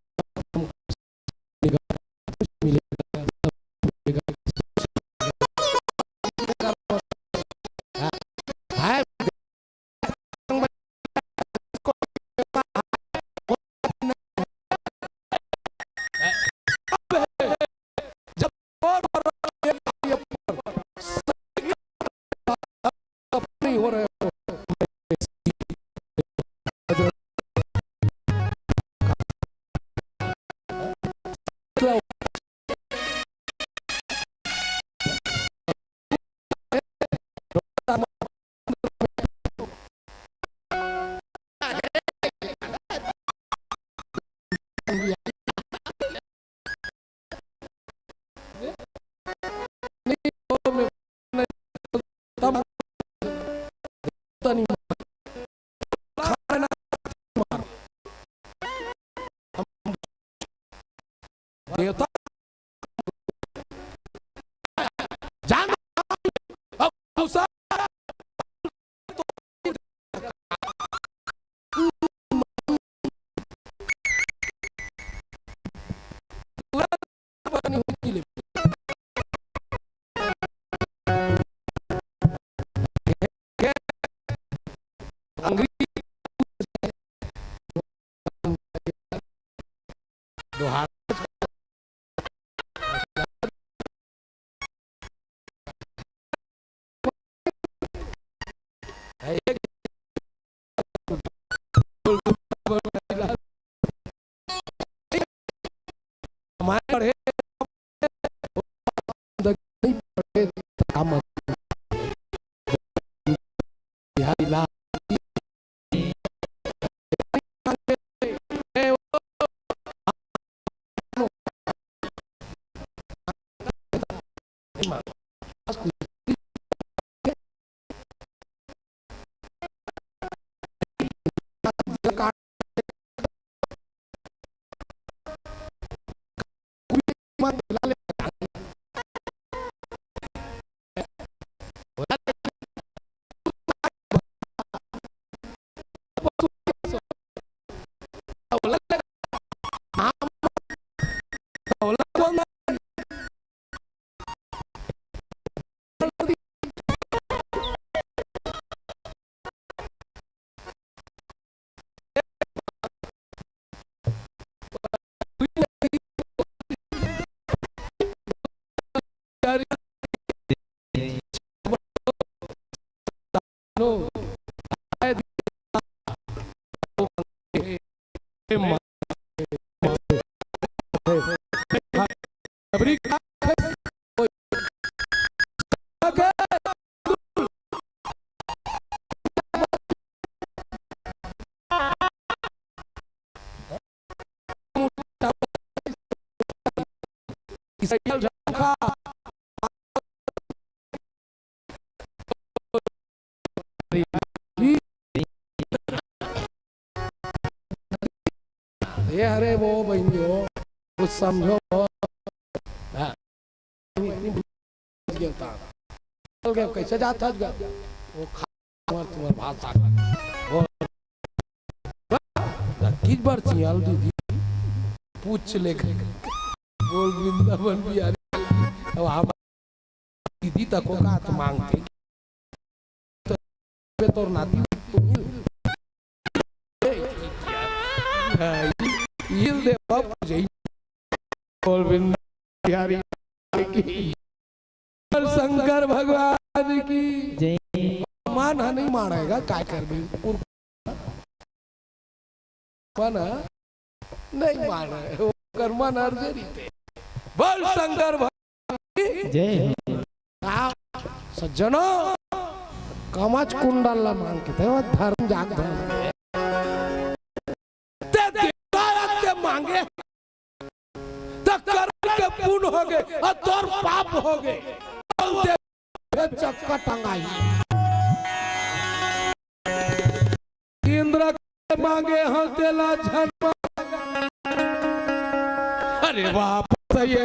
हो रहे देवता जान हमारे अरे वो बहनियों कुछ समझो कैसे जाता वो तुम्हार भाषा किस बार चियाल दीदी पूछ ले बोल वृंदावन बिहारी अब हम दीदी तक को का तो मांगते तो नाती यील दे बाप जय बोल वृंदावन बिहारी की शंकर भगवान की जय। मान नहीं मानेगा काय कर भी माना नहीं माने वो कर्मा नर्जरी थे बोल शंकर भगवान की जय। सज्जनों कामच कुंडल ला मांग के थे वो धर्म जाग धर्म ते देवराज के मांगे तो कर के पुण्य हो गए और तोर पाप हो गए चक्का टंगाई इंद्र के मांगे हंसेला झरमा अरे वापस ये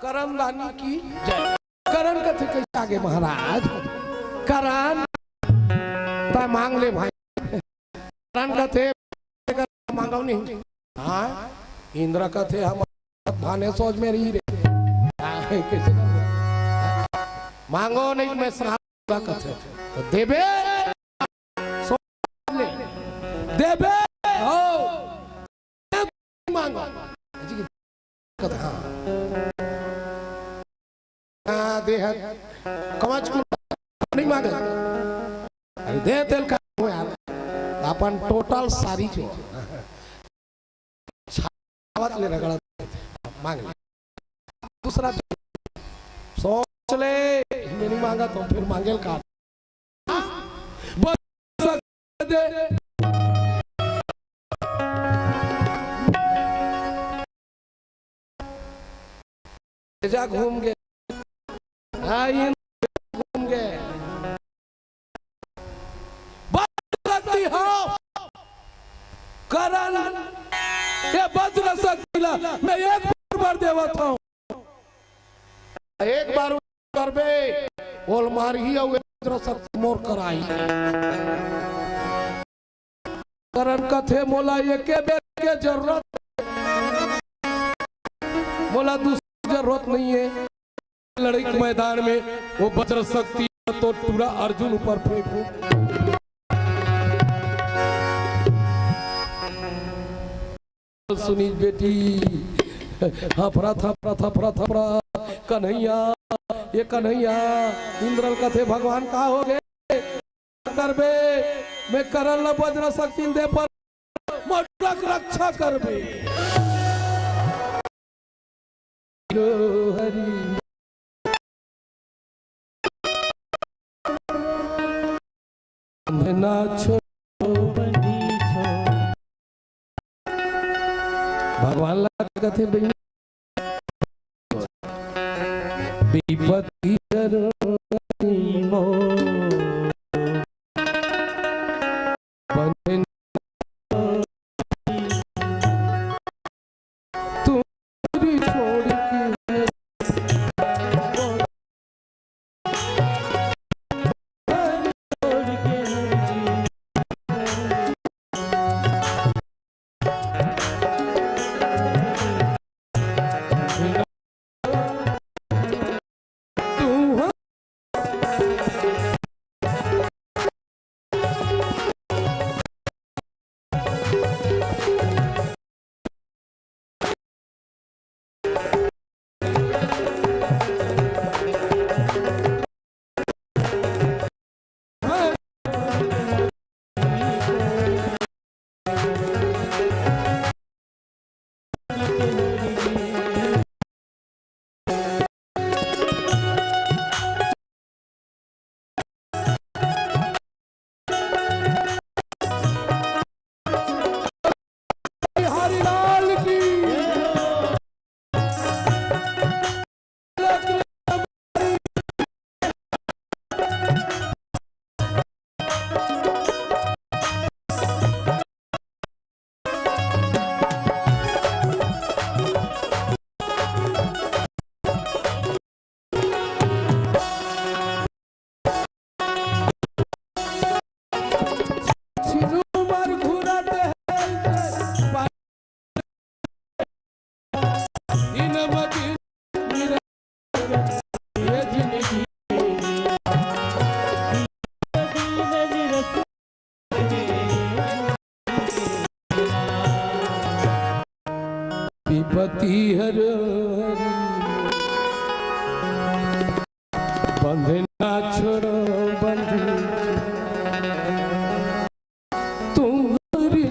करनदानी की जय। करण कथे कैसे आगे महाराज करण तो मांग ले भाई करण कथे मांगो नहीं हाँ इंद्र कथे हम भाने सोच में रही रे कैसे मांगो नहीं मैं श्राप कथे तो देवे देवे हो मांगो कथा देह कवच को नहीं मांगे अरे दे तेल का यार अपन टोटल सारी जो छावत ले रगड़ा मांग ले दूसरा सोच ले नहीं मांगा तो फिर मांगे का बस दे जा घूम गए घूम गए शक्ति हो करण ये बद्र शक्ति मैं एक बार देवत हूँ एक बार करबे बोल मार ही बद्र शक्ति मोर कराई करण कथे मोला ये के बेर के जरूरत मोला दूसरी जरूरत नहीं है लड़ाई के मैदान में वो वज्र शक्ति तो पूरा अर्जुन ऊपर फेंकू सुनी बेटी हफरा थफरा थफरा थफरा कन्हैया ये कन्हैया इंद्र कथे भगवान का हो गए करबे मैं करल वज्र शक्ति दे पर मटक रक्षा करबे हरि ना छोड़ो भगवान लगा थे विपत्ति हरिलाल की मदीन मेरा ये जिंदगी विपत्ति हर बंधे ना छोड़ो बंधे तुम्हारी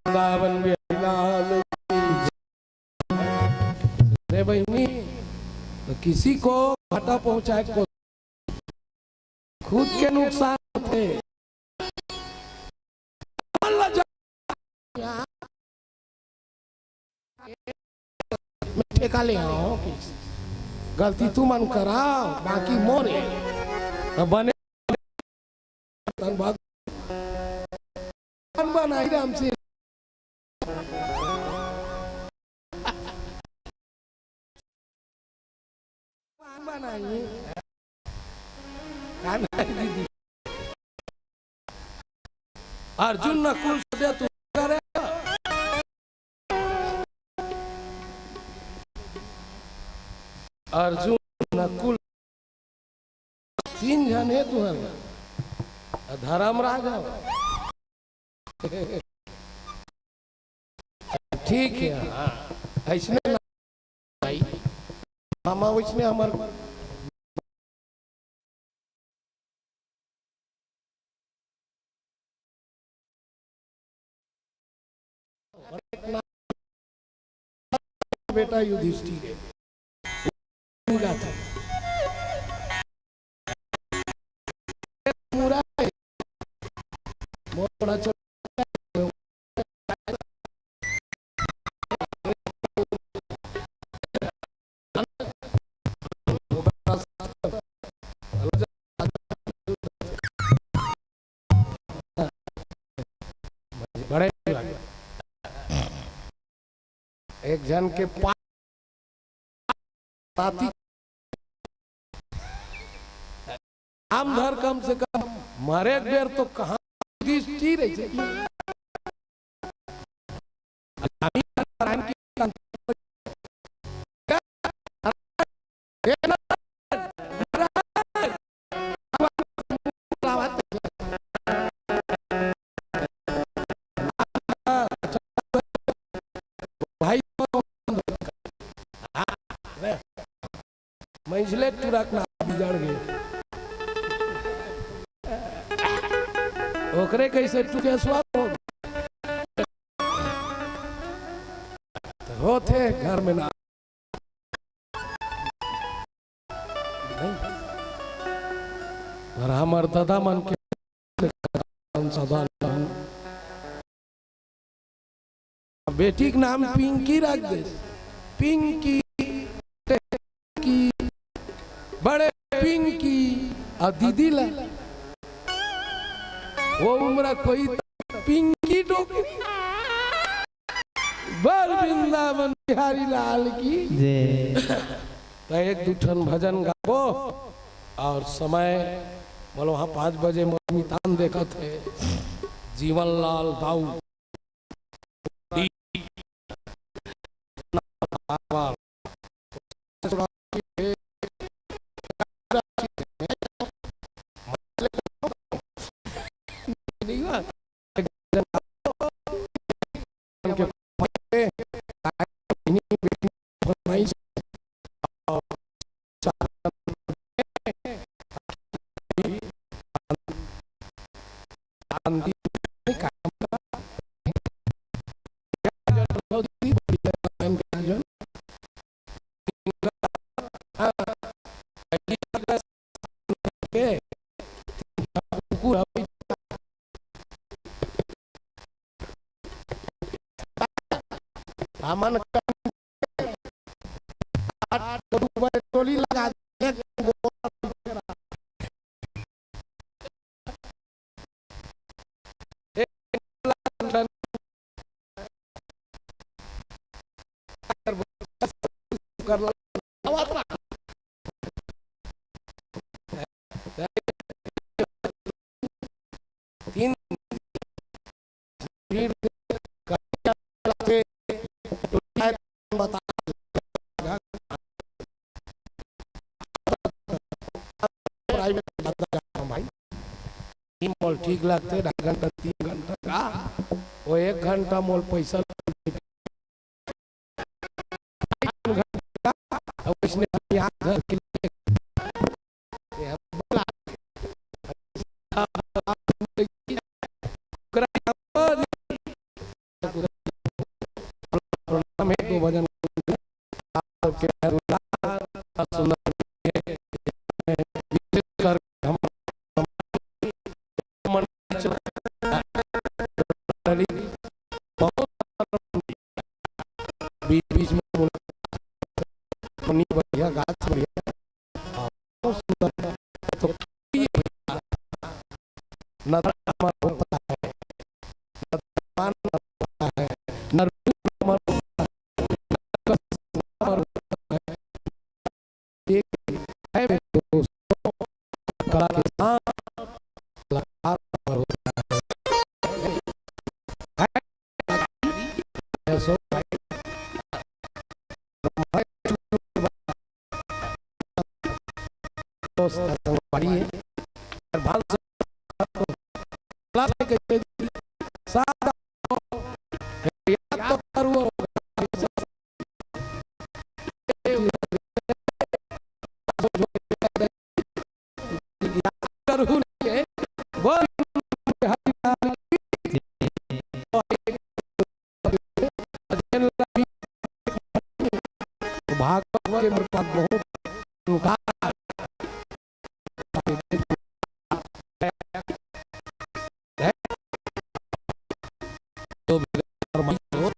वृंदावन बिहारी लाल रे बहनी तो किसी को घाटा पहुंचाए को खुद के नुकसान थे ठेका ले आओ गलती तू मन करा बाकी मोरे बने बनाई राम से बनाई दीदी अर्जुन नकुल से तू करे अर्जुन नकुल 3 जने तुम्हारे धर्म राजा ठीक है ऐसने भाई मामा वैसने हमार बेटा युधिष्ठिर है पूरा था पूरा मोड़ा बड़े एक जन के पाती आम धर कम से कम मारे बेर तो कहाँ दृष्टि रही मंझले तुरक ना बिगड़ गए ओकरे कैसे टूटे स्वाद हो तो होते घर में ना नहीं और हमार दादा मन के सदा बेटी के नाम पिंकी रख दे पिंकी बड़े पिंकी और दीदी ला वो उम्र कोई पिंकी डोकरी बल वृंदावन बिहारी लाल की तो एक दूठन भजन गाबो और समय बोलो वहाँ 5 बजे मितान देखा थे जीवन लाल दाऊ टोली लगा तीन मोल ठीक लगते 2.5 घंटा 3 घंटा का वो 1 घंटा मोल पैसा उसने यहाँ घर के लिए बोला में तो भजन बीच में बढ़िया गाछ बढ़िया तो न होता है न कला के साथ भागवत के मुताबिक बहुत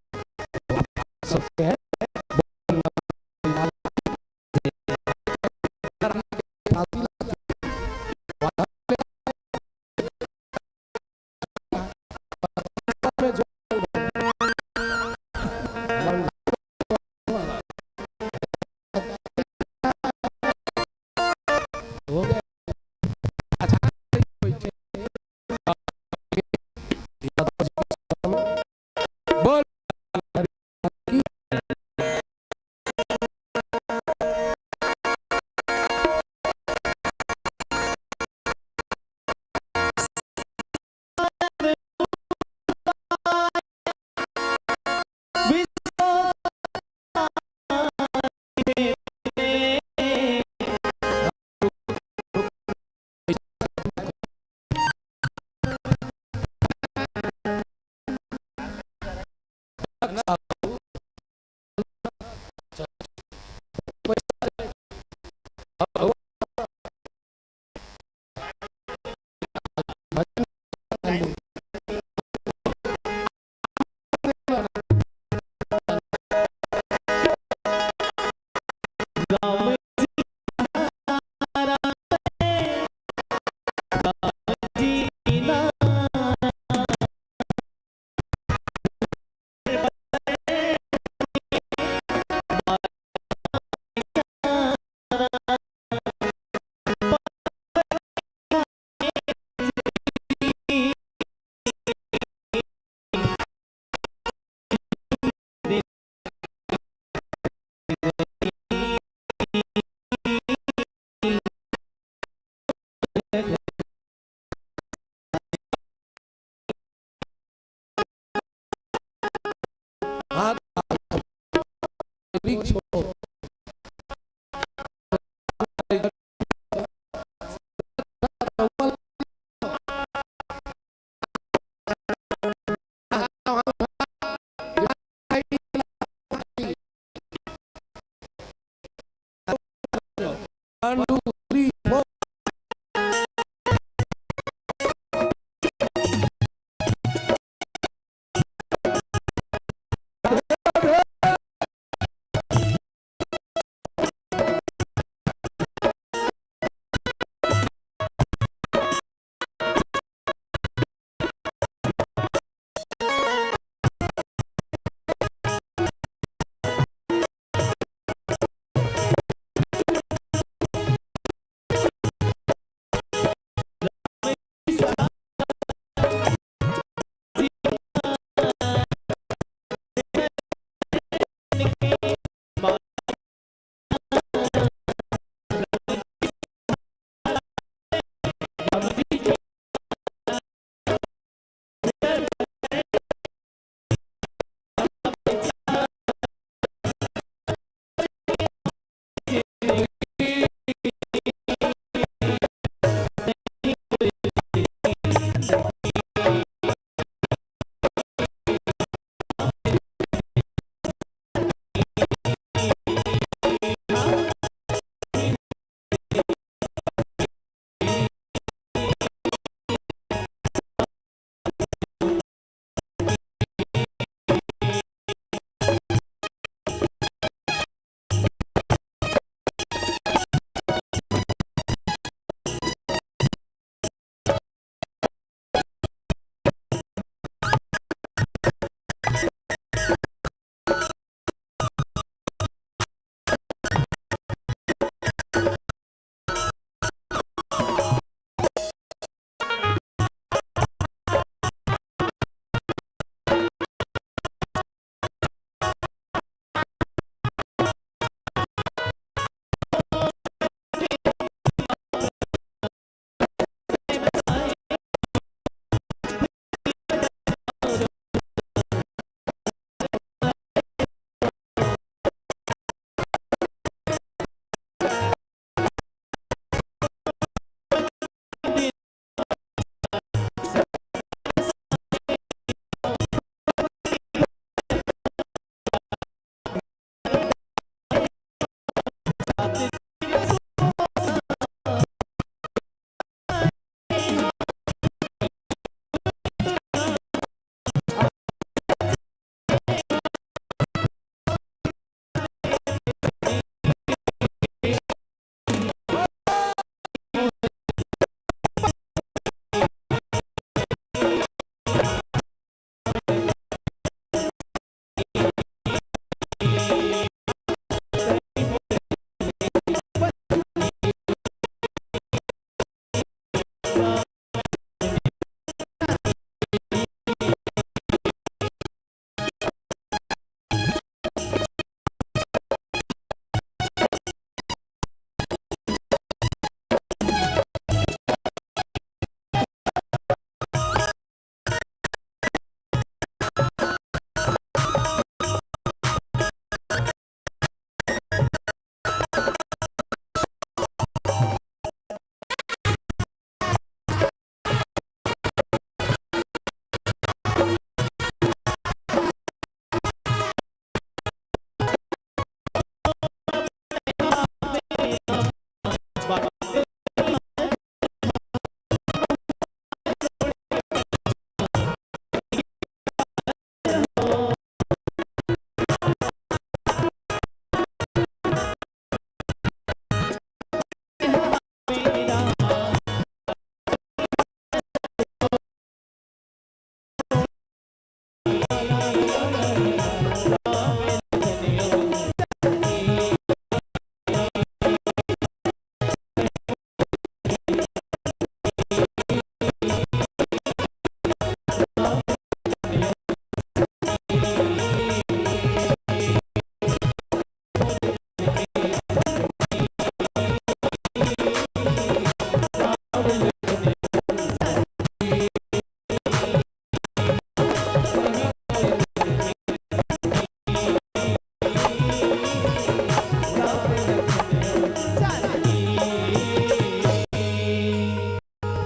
सकते हैं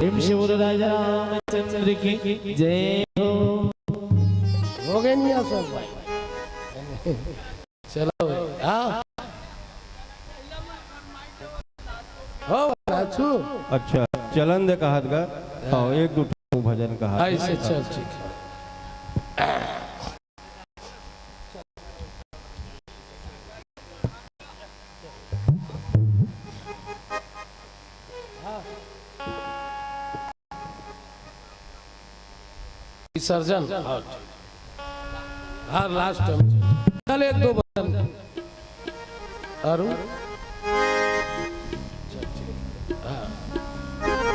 प्रेम से बोलो राजा रामचंद्र की जय हो। हो गए नहीं सब भाई। चलो हाँ हो राजू। अच्छा चलन दे कहा का हाँ एक दो भजन कहा ऐसे चल ठीक है। विसर्जन हर लास्ट चल एक दो भजन अरु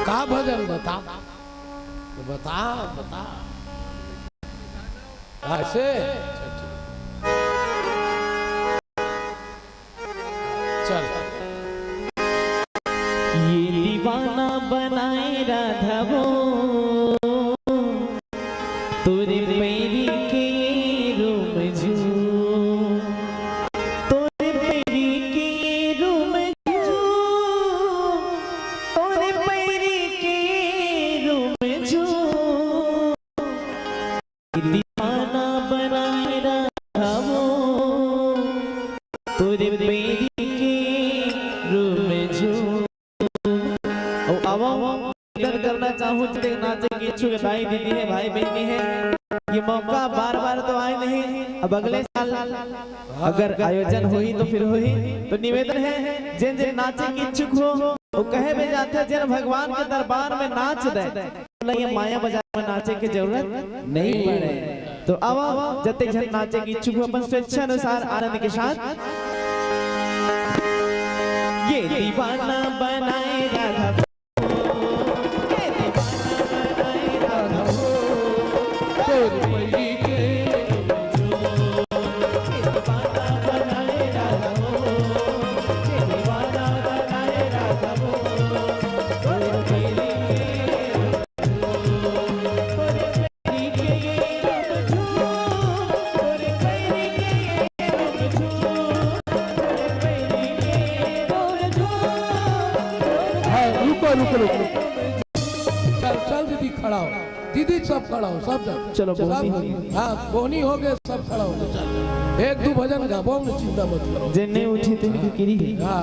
का भजन बता बता बता ऐसे चल ये दीवाना बनाए राधा वो तोरे पैरी के रूम जू तोरे पैरी के रूम जू तोरे पैरी के रूम जू दीवाना बनाए राधा वो तोरे पैरी के रूम जू। करना चाहूँ नाचे की इच्छुक भाई दीदी है भाई बहनी है। ये मौका बार बार तो आए नहीं, अब अगले साल अगर आयोजन हुई तो फिर हुई। तो निवेदन है जिन जिन नाचे की इच्छुक हो वो कहे भी जाते जिन भगवान के दरबार में नाच दे ये माया बाजार में नाचे की जरूरत नहीं पड़े। तो अब जते जन नाचे की इच्छुक हो अपन स्वेच्छा अनुसार आनंद के साथ ये दीवाना बनाए राधा चल दीदी खड़ा हो, दीदी सब खड़ा हो, सब चलो बोनी हो हाँ बोनी हो गए सब खड़ा हो। चल एक दो भजन गाबो में चिंता मत करो। जिन्ने उठी थे गिरी हाँ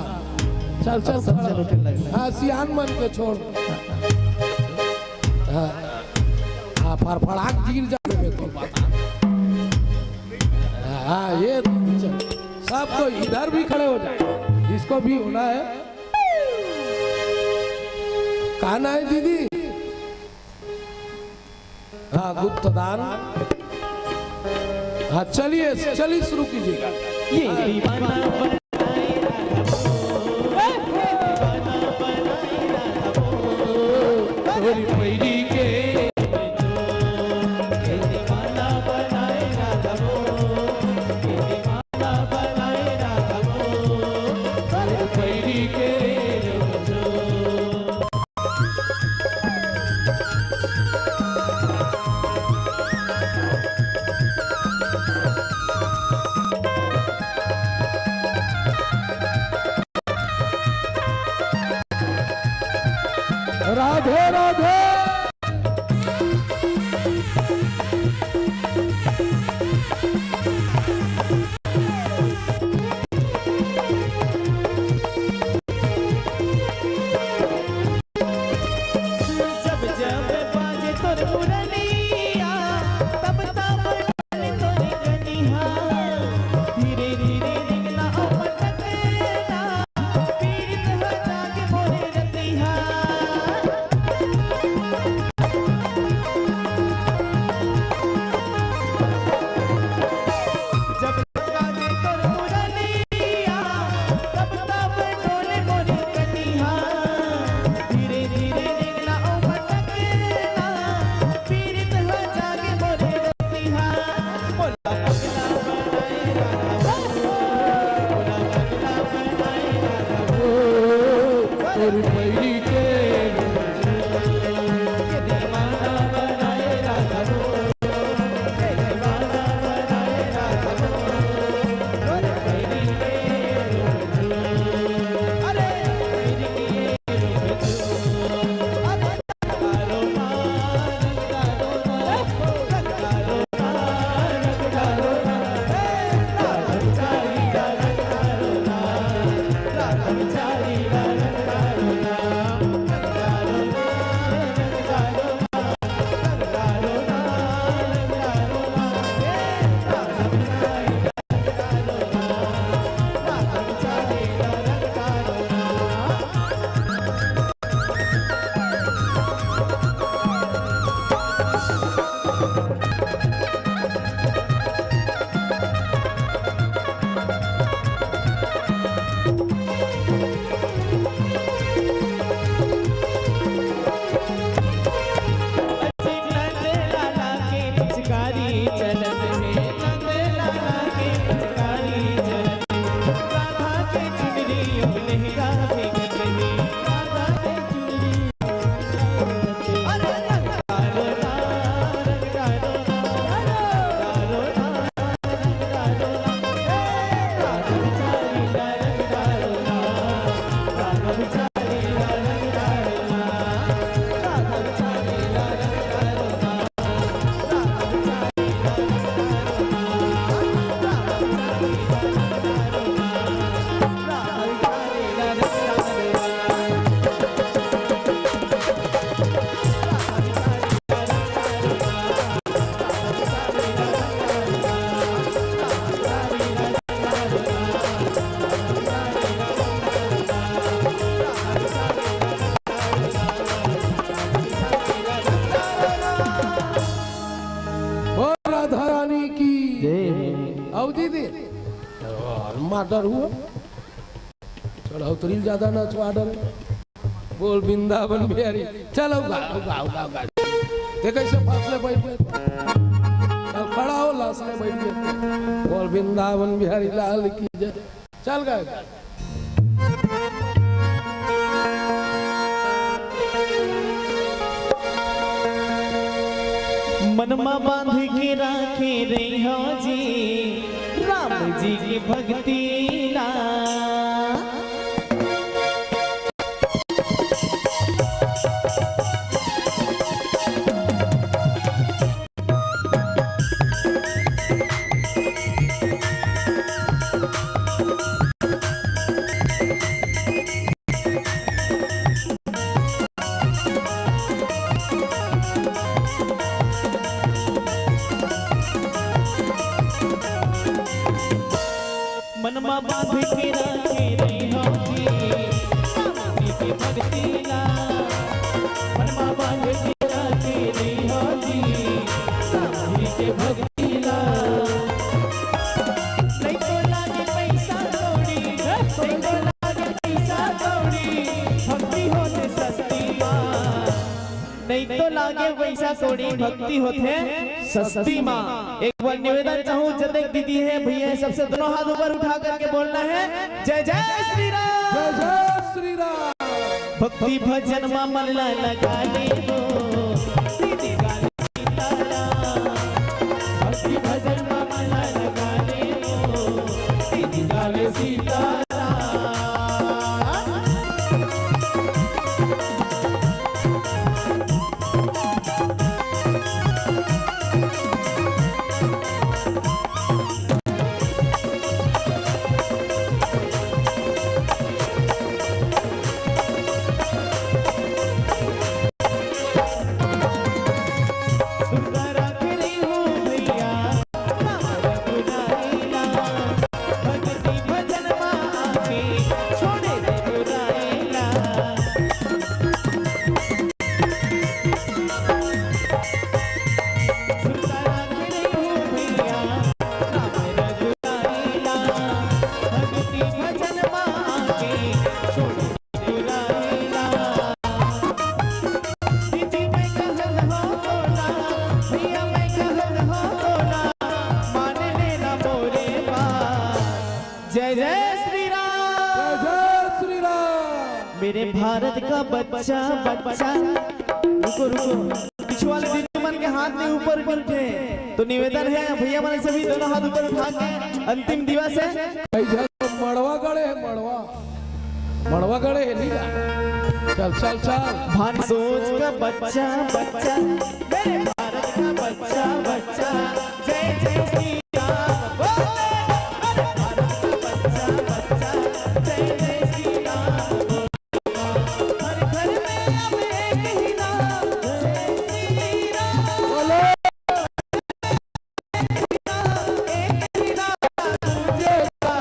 चल चल सब चल उठने लगे। हाँ सियान मन के छोड़ हाँ फड़फड़ाक गिर जाने में तो बात। हाँ ये चल सबको इधर भी खड़े हो जाए, इसको भी होना है। कहना है दीदी हाँ गुप्तदान। हाँ चलिए चलिए शुरू कीजिएगा। ये दीवाना राधे राधे जब जब बाजे तोर मुरलिया तब तब तोर कनिहा धीरे धीरे निकला अपटकना पीड़ित हो जाके मोरे रतिहा। जब बाजे तोर मुरलिया तब तब डोले मोरी कनिहा धीरे धीरे निकला अपटकना पीड़ित हो जाके मोरे रतिहा। बोला पगला बनाए राधा बोला पगला बनाए राधा तोरी पैरी के ये दीवाना बनाए राधा ये दीवाना बनाए राधा अरे मेरी के अरे मेरी के अरे चुनरी ओ लहंगा भीगत रही राधा के चुनरी अरे रंग डालो ना रंग डालो ना रंग डालो ना राधा बिचारी ला रंग डालो ना राधा बिचारी ला रंग डालो ना राधा बिचारी ला रंग डालो ना राधा बिचारी ला रंग डालो ना राधा बिचारी ला रंग डालो ना राधा बिचारी ला रंग डालो ना और राधा रानी की आओ दीदी माडर हुआ चढ़ाओ तरील ज्यादा ना ऑर्डर बोल वृंदावन बिहारी चलो गाओ गाओ गाओ गाओ देख कैसे फासले बैठ गए चल खड़ा हो लासले बैठ गए बोल वृंदावन बिहारी लाल की जय चल गए मनमा बांध के राखे रे हो जी राम जी की भक्ति ला मनमा बांध के राखे रे हो जी राम जी की भक्ति ला मनमा बांध के राखे रे हो जी राम जी की भक्ति ला नहीं तो लागे पैसा कौड़ी नहीं तो लागे पैसा कौड़ी भक्ति होते सस्ती माँ नहीं तो लागे पैसा कौड़ी भक्ति होते सस्ती माँ। एक बार निवेदन चाहूँ जतक दीदी है भैया है, सबसे दोनों हाथ ऊपर उठा करके बोलना है जय जय श्री राम जय जय श्री राम भक्ति भजन में मन लगा ले दो दीदी गाले सीताराम भक्ति भजन में मन लगा ले दो दीदी गाले सीताराम जय जय श्री राम जय जय श्री राम मेरे भारत का बच्चा बच्चा रुको रुको पीछे वाले दीदी मन के हाथ में ऊपर उठे तो निवेदन है भैया मन सभी दोनों हाथ ऊपर उठा के अंतिम दिवस है ऐसा तो मड़वा गड़े है मड़वा गड़े है लीला चल चल चल भान सोच का बच्चा बच्चा मेरे भारत का बच्चा बच्चा जय जय श्री राम बोले मेरे भारत का बच्चा बच्चा जय जय श्री राम हर घर में अब एक ही नाम जय श्री राम बोलो एक ही नाम तुझे का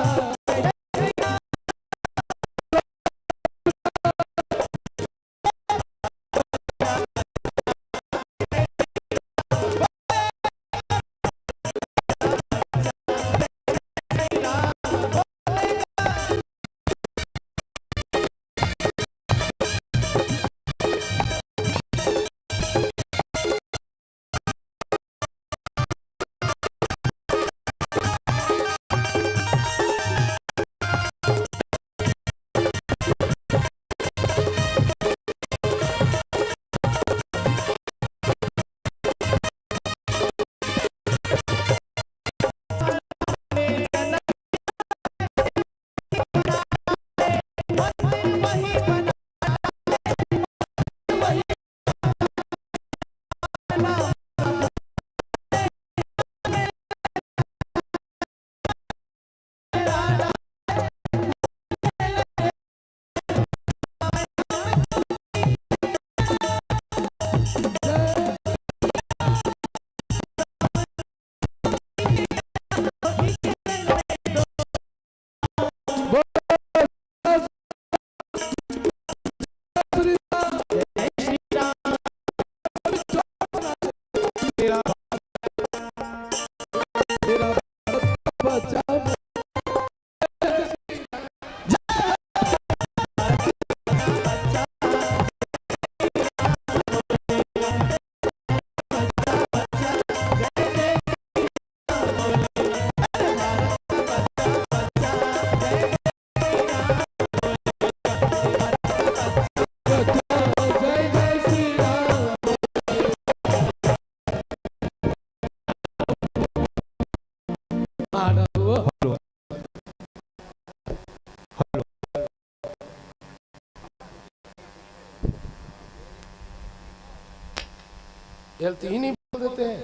हेल्थ ही नहीं बोल देते हैं,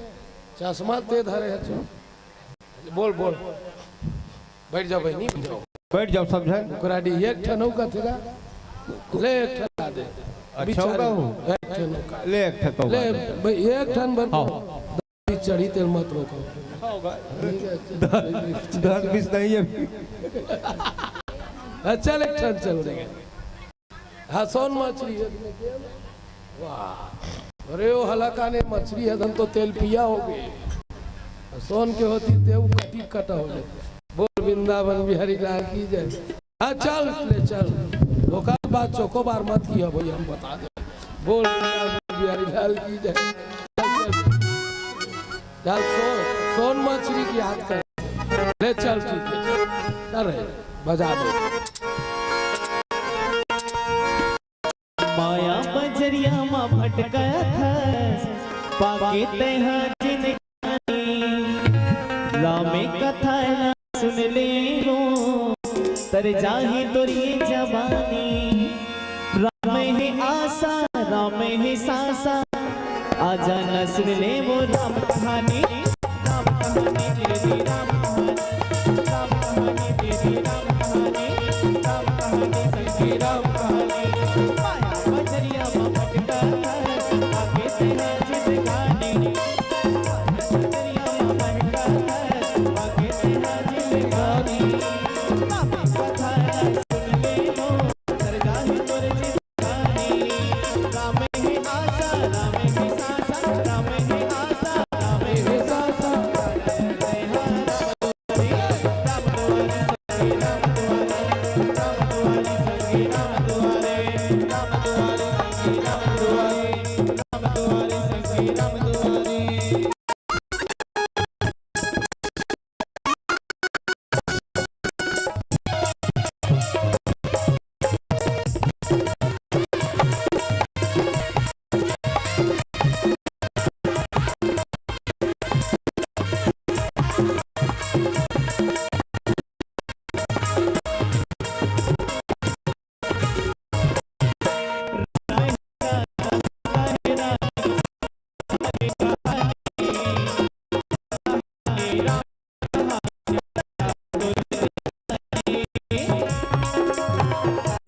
चश्मा दे धरे है। बोल बोल, बैठ जाओ भाई, नहीं जाओ, बैठ जाओ समझे। कुराडी एक ठनौ का थेगा, ले एक ठन दे। अच्छा होगा वो, एक ठन का ले एक ठको ले भाई, एक ठन भर चढ़ी तेल मत रोको। 10-20 नहीं है। चल एक ठन चल देंगे। हाँ सोन मछली है। वाह, अरे वो हलाका ने मछली है तो तेल पिया हो गए। सोन के होती देव कटी कटा हो जाए। बोल वृंदावन बिहारी लाल की जय। हाँ चल ले चल, धोखा बात चौको बार मत किया भाई, हम बता दे। बोल वृंदावन बिहारी लाल की जय। चल सोन मछली की याद कर ले, चल ठीक है, चल रहे बजा दो। माया बजरिया माँ भटकाया था, पाके तैहा जिनकी लामे कथा ना सुन ले रो, तर जाही तोरी जवानी। राम है आशा राम है सासा, आजा न सुन ले वो राम कहानी। राम कहानी तेरी राम कहानी, राम कहानी तेरी राम कहानी, राम कहानी संगी राम